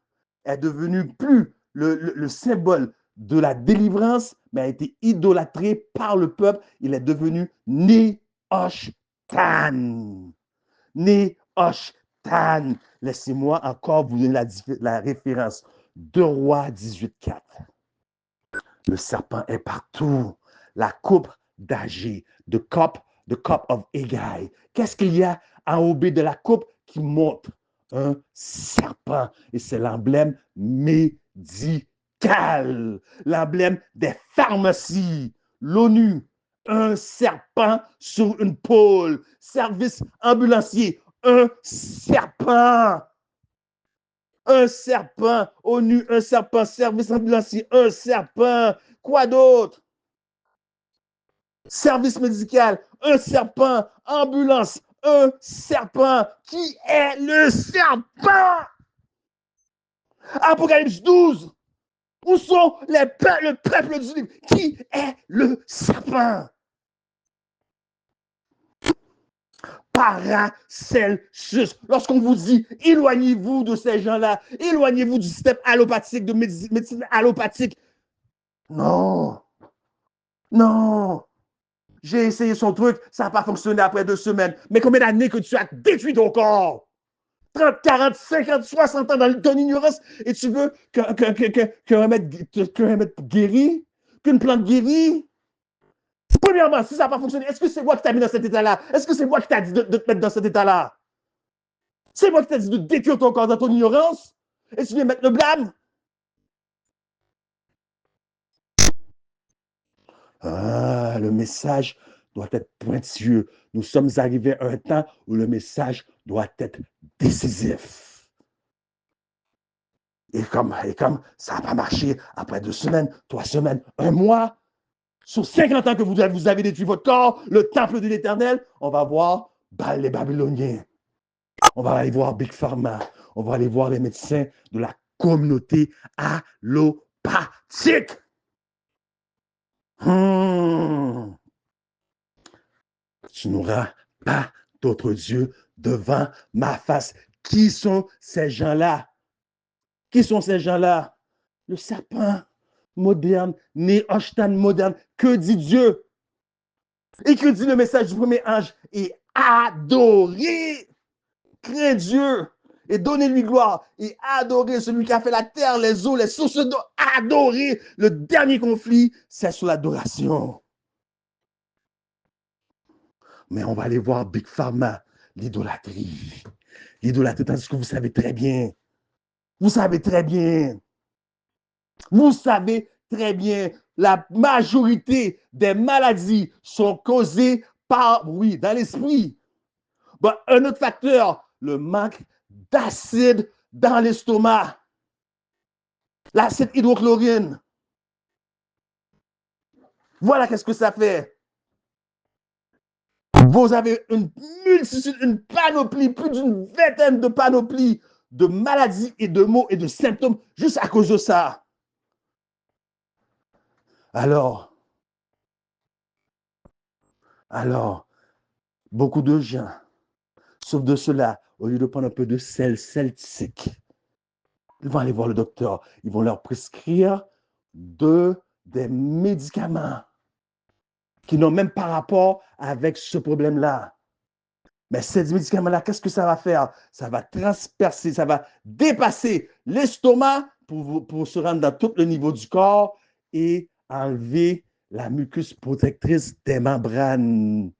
A: est devenu plus le symbole de la délivrance, mais a été idolâtré par le peuple. Il est devenu Nehushtan. Nehushtan. Laissez-moi encore vous donner la référence. 2 Rois 18:4. Le serpent est partout. La coupe d'Agé, the cup of Haggai. Qu'est-ce qu'il y a en haut de la coupe qui montre? Un serpent. Et c'est l'emblème médical. L'emblème des pharmacies. L'ONU. Un serpent sur une pôle. Service ambulancier. Un serpent. Un serpent. ONU, un serpent. Service ambulancier, un serpent. Quoi d'autre? Service médical, un serpent. Ambulance, un serpent. Qui est le serpent? Apocalypse 12. Où sont le peuple du livre? Qui est le serpent? Paracelsus. Lorsqu'on vous dit, éloignez-vous de ces gens-là, éloignez-vous du système allopathique, de médecine allopathique. Non. Non. J'ai essayé son truc, ça n'a pas fonctionné après 2 semaines. Mais combien d'années que tu as détruit ton corps? 30, 40, 50, 60 ans dans ton ignorance et tu veux qu'un remède guérit, qu'une plante guérit? Premièrement, si ça n'a pas fonctionné, est-ce que c'est moi qui t'ai mis dans cet état-là? Est-ce que c'est moi qui t'ai dit de te mettre dans cet état-là? C'est moi qui t'ai dit de détruire ton corps dans ton ignorance? Et tu viens mettre le blâme? Le message doit être pointilleux. Nous sommes arrivés à un temps où le message doit être décisif. Et comme ça n'a pas marché après 2 semaines, 3 semaines, 1 mois, sur 50 ans que vous avez détruit votre corps, le temple de l'Éternel, on va voir les Babyloniens. On va aller voir Big Pharma. On va aller voir les médecins de la communauté allopathique. Hum, Tu n'auras pas d'autre Dieu devant ma face. Qui sont ces gens-là? Qui sont ces gens-là? Le serpent moderne, Néhushtan moderne. Que dit Dieu? Et que dit le message du premier ange? Et adorer, crains Dieu et donnez-lui gloire et adorer celui qui a fait la terre, les eaux, les sources d'eau. Adorer. Le dernier conflit, c'est sur l'adoration. Mais on va aller voir Big Pharma, l'idolâtrie. L'idolâtrie, tandis que vous savez très bien. Vous savez très bien. Vous savez très bien. La majorité des maladies sont causées par, oui, dans l'esprit. Bon, un autre facteur, le manque d'acide dans l'estomac. L'acide hydrochlorine. Voilà qu'est-ce que ça fait. Vous avez une multitude, une panoplie, plus d'une vingtaine de panoplies de maladies et de maux et de symptômes juste à cause de ça. Alors, beaucoup de gens, sauf de cela, au lieu de prendre un peu de sel celtique, ils vont aller voir le docteur. Ils vont leur prescrire des médicaments qui n'ont même pas rapport avec ce problème-là. Mais ces médicaments-là, qu'est-ce que ça va faire? Ça va transpercer, ça va dépasser l'estomac pour se rendre dans tout le niveau du corps et enlever la muqueuse protectrice des membranes.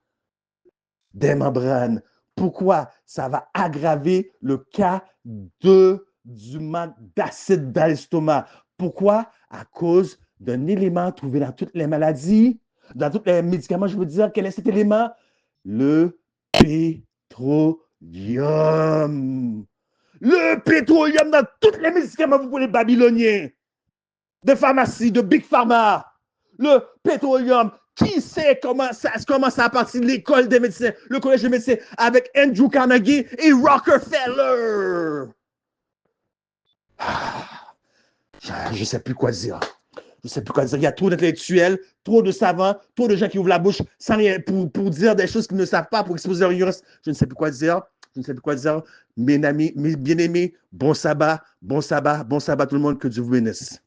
A: Des membranes. Pourquoi? Ça va aggraver le cas du manque d'acide dans l'estomac. Pourquoi? À cause d'un élément trouvé dans toutes les maladies, dans tous les médicaments, je veux dire, quel est cet élément? Le pétroleum. Le pétroleum dans tous les médicaments, vous pouvez les babyloniens, de pharmacie, de Big Pharma. Le pétroleum, qui sait comment ça a parti de l'école des médecins, le collège des médecins, avec Andrew Carnegie et Rockefeller. Je ne sais plus quoi dire. Je ne sais plus quoi dire. Il y a trop d'intellectuels, trop de savants, trop de gens qui ouvrent la bouche sans rien pour dire des choses qu'ils ne savent pas, pour exposer leur ignorance. Je ne sais plus quoi dire. Je ne sais plus quoi dire. Mes amis, mes bien-aimés, bon sabbat, bon sabbat, bon sabbat tout le monde, que Dieu vous bénisse.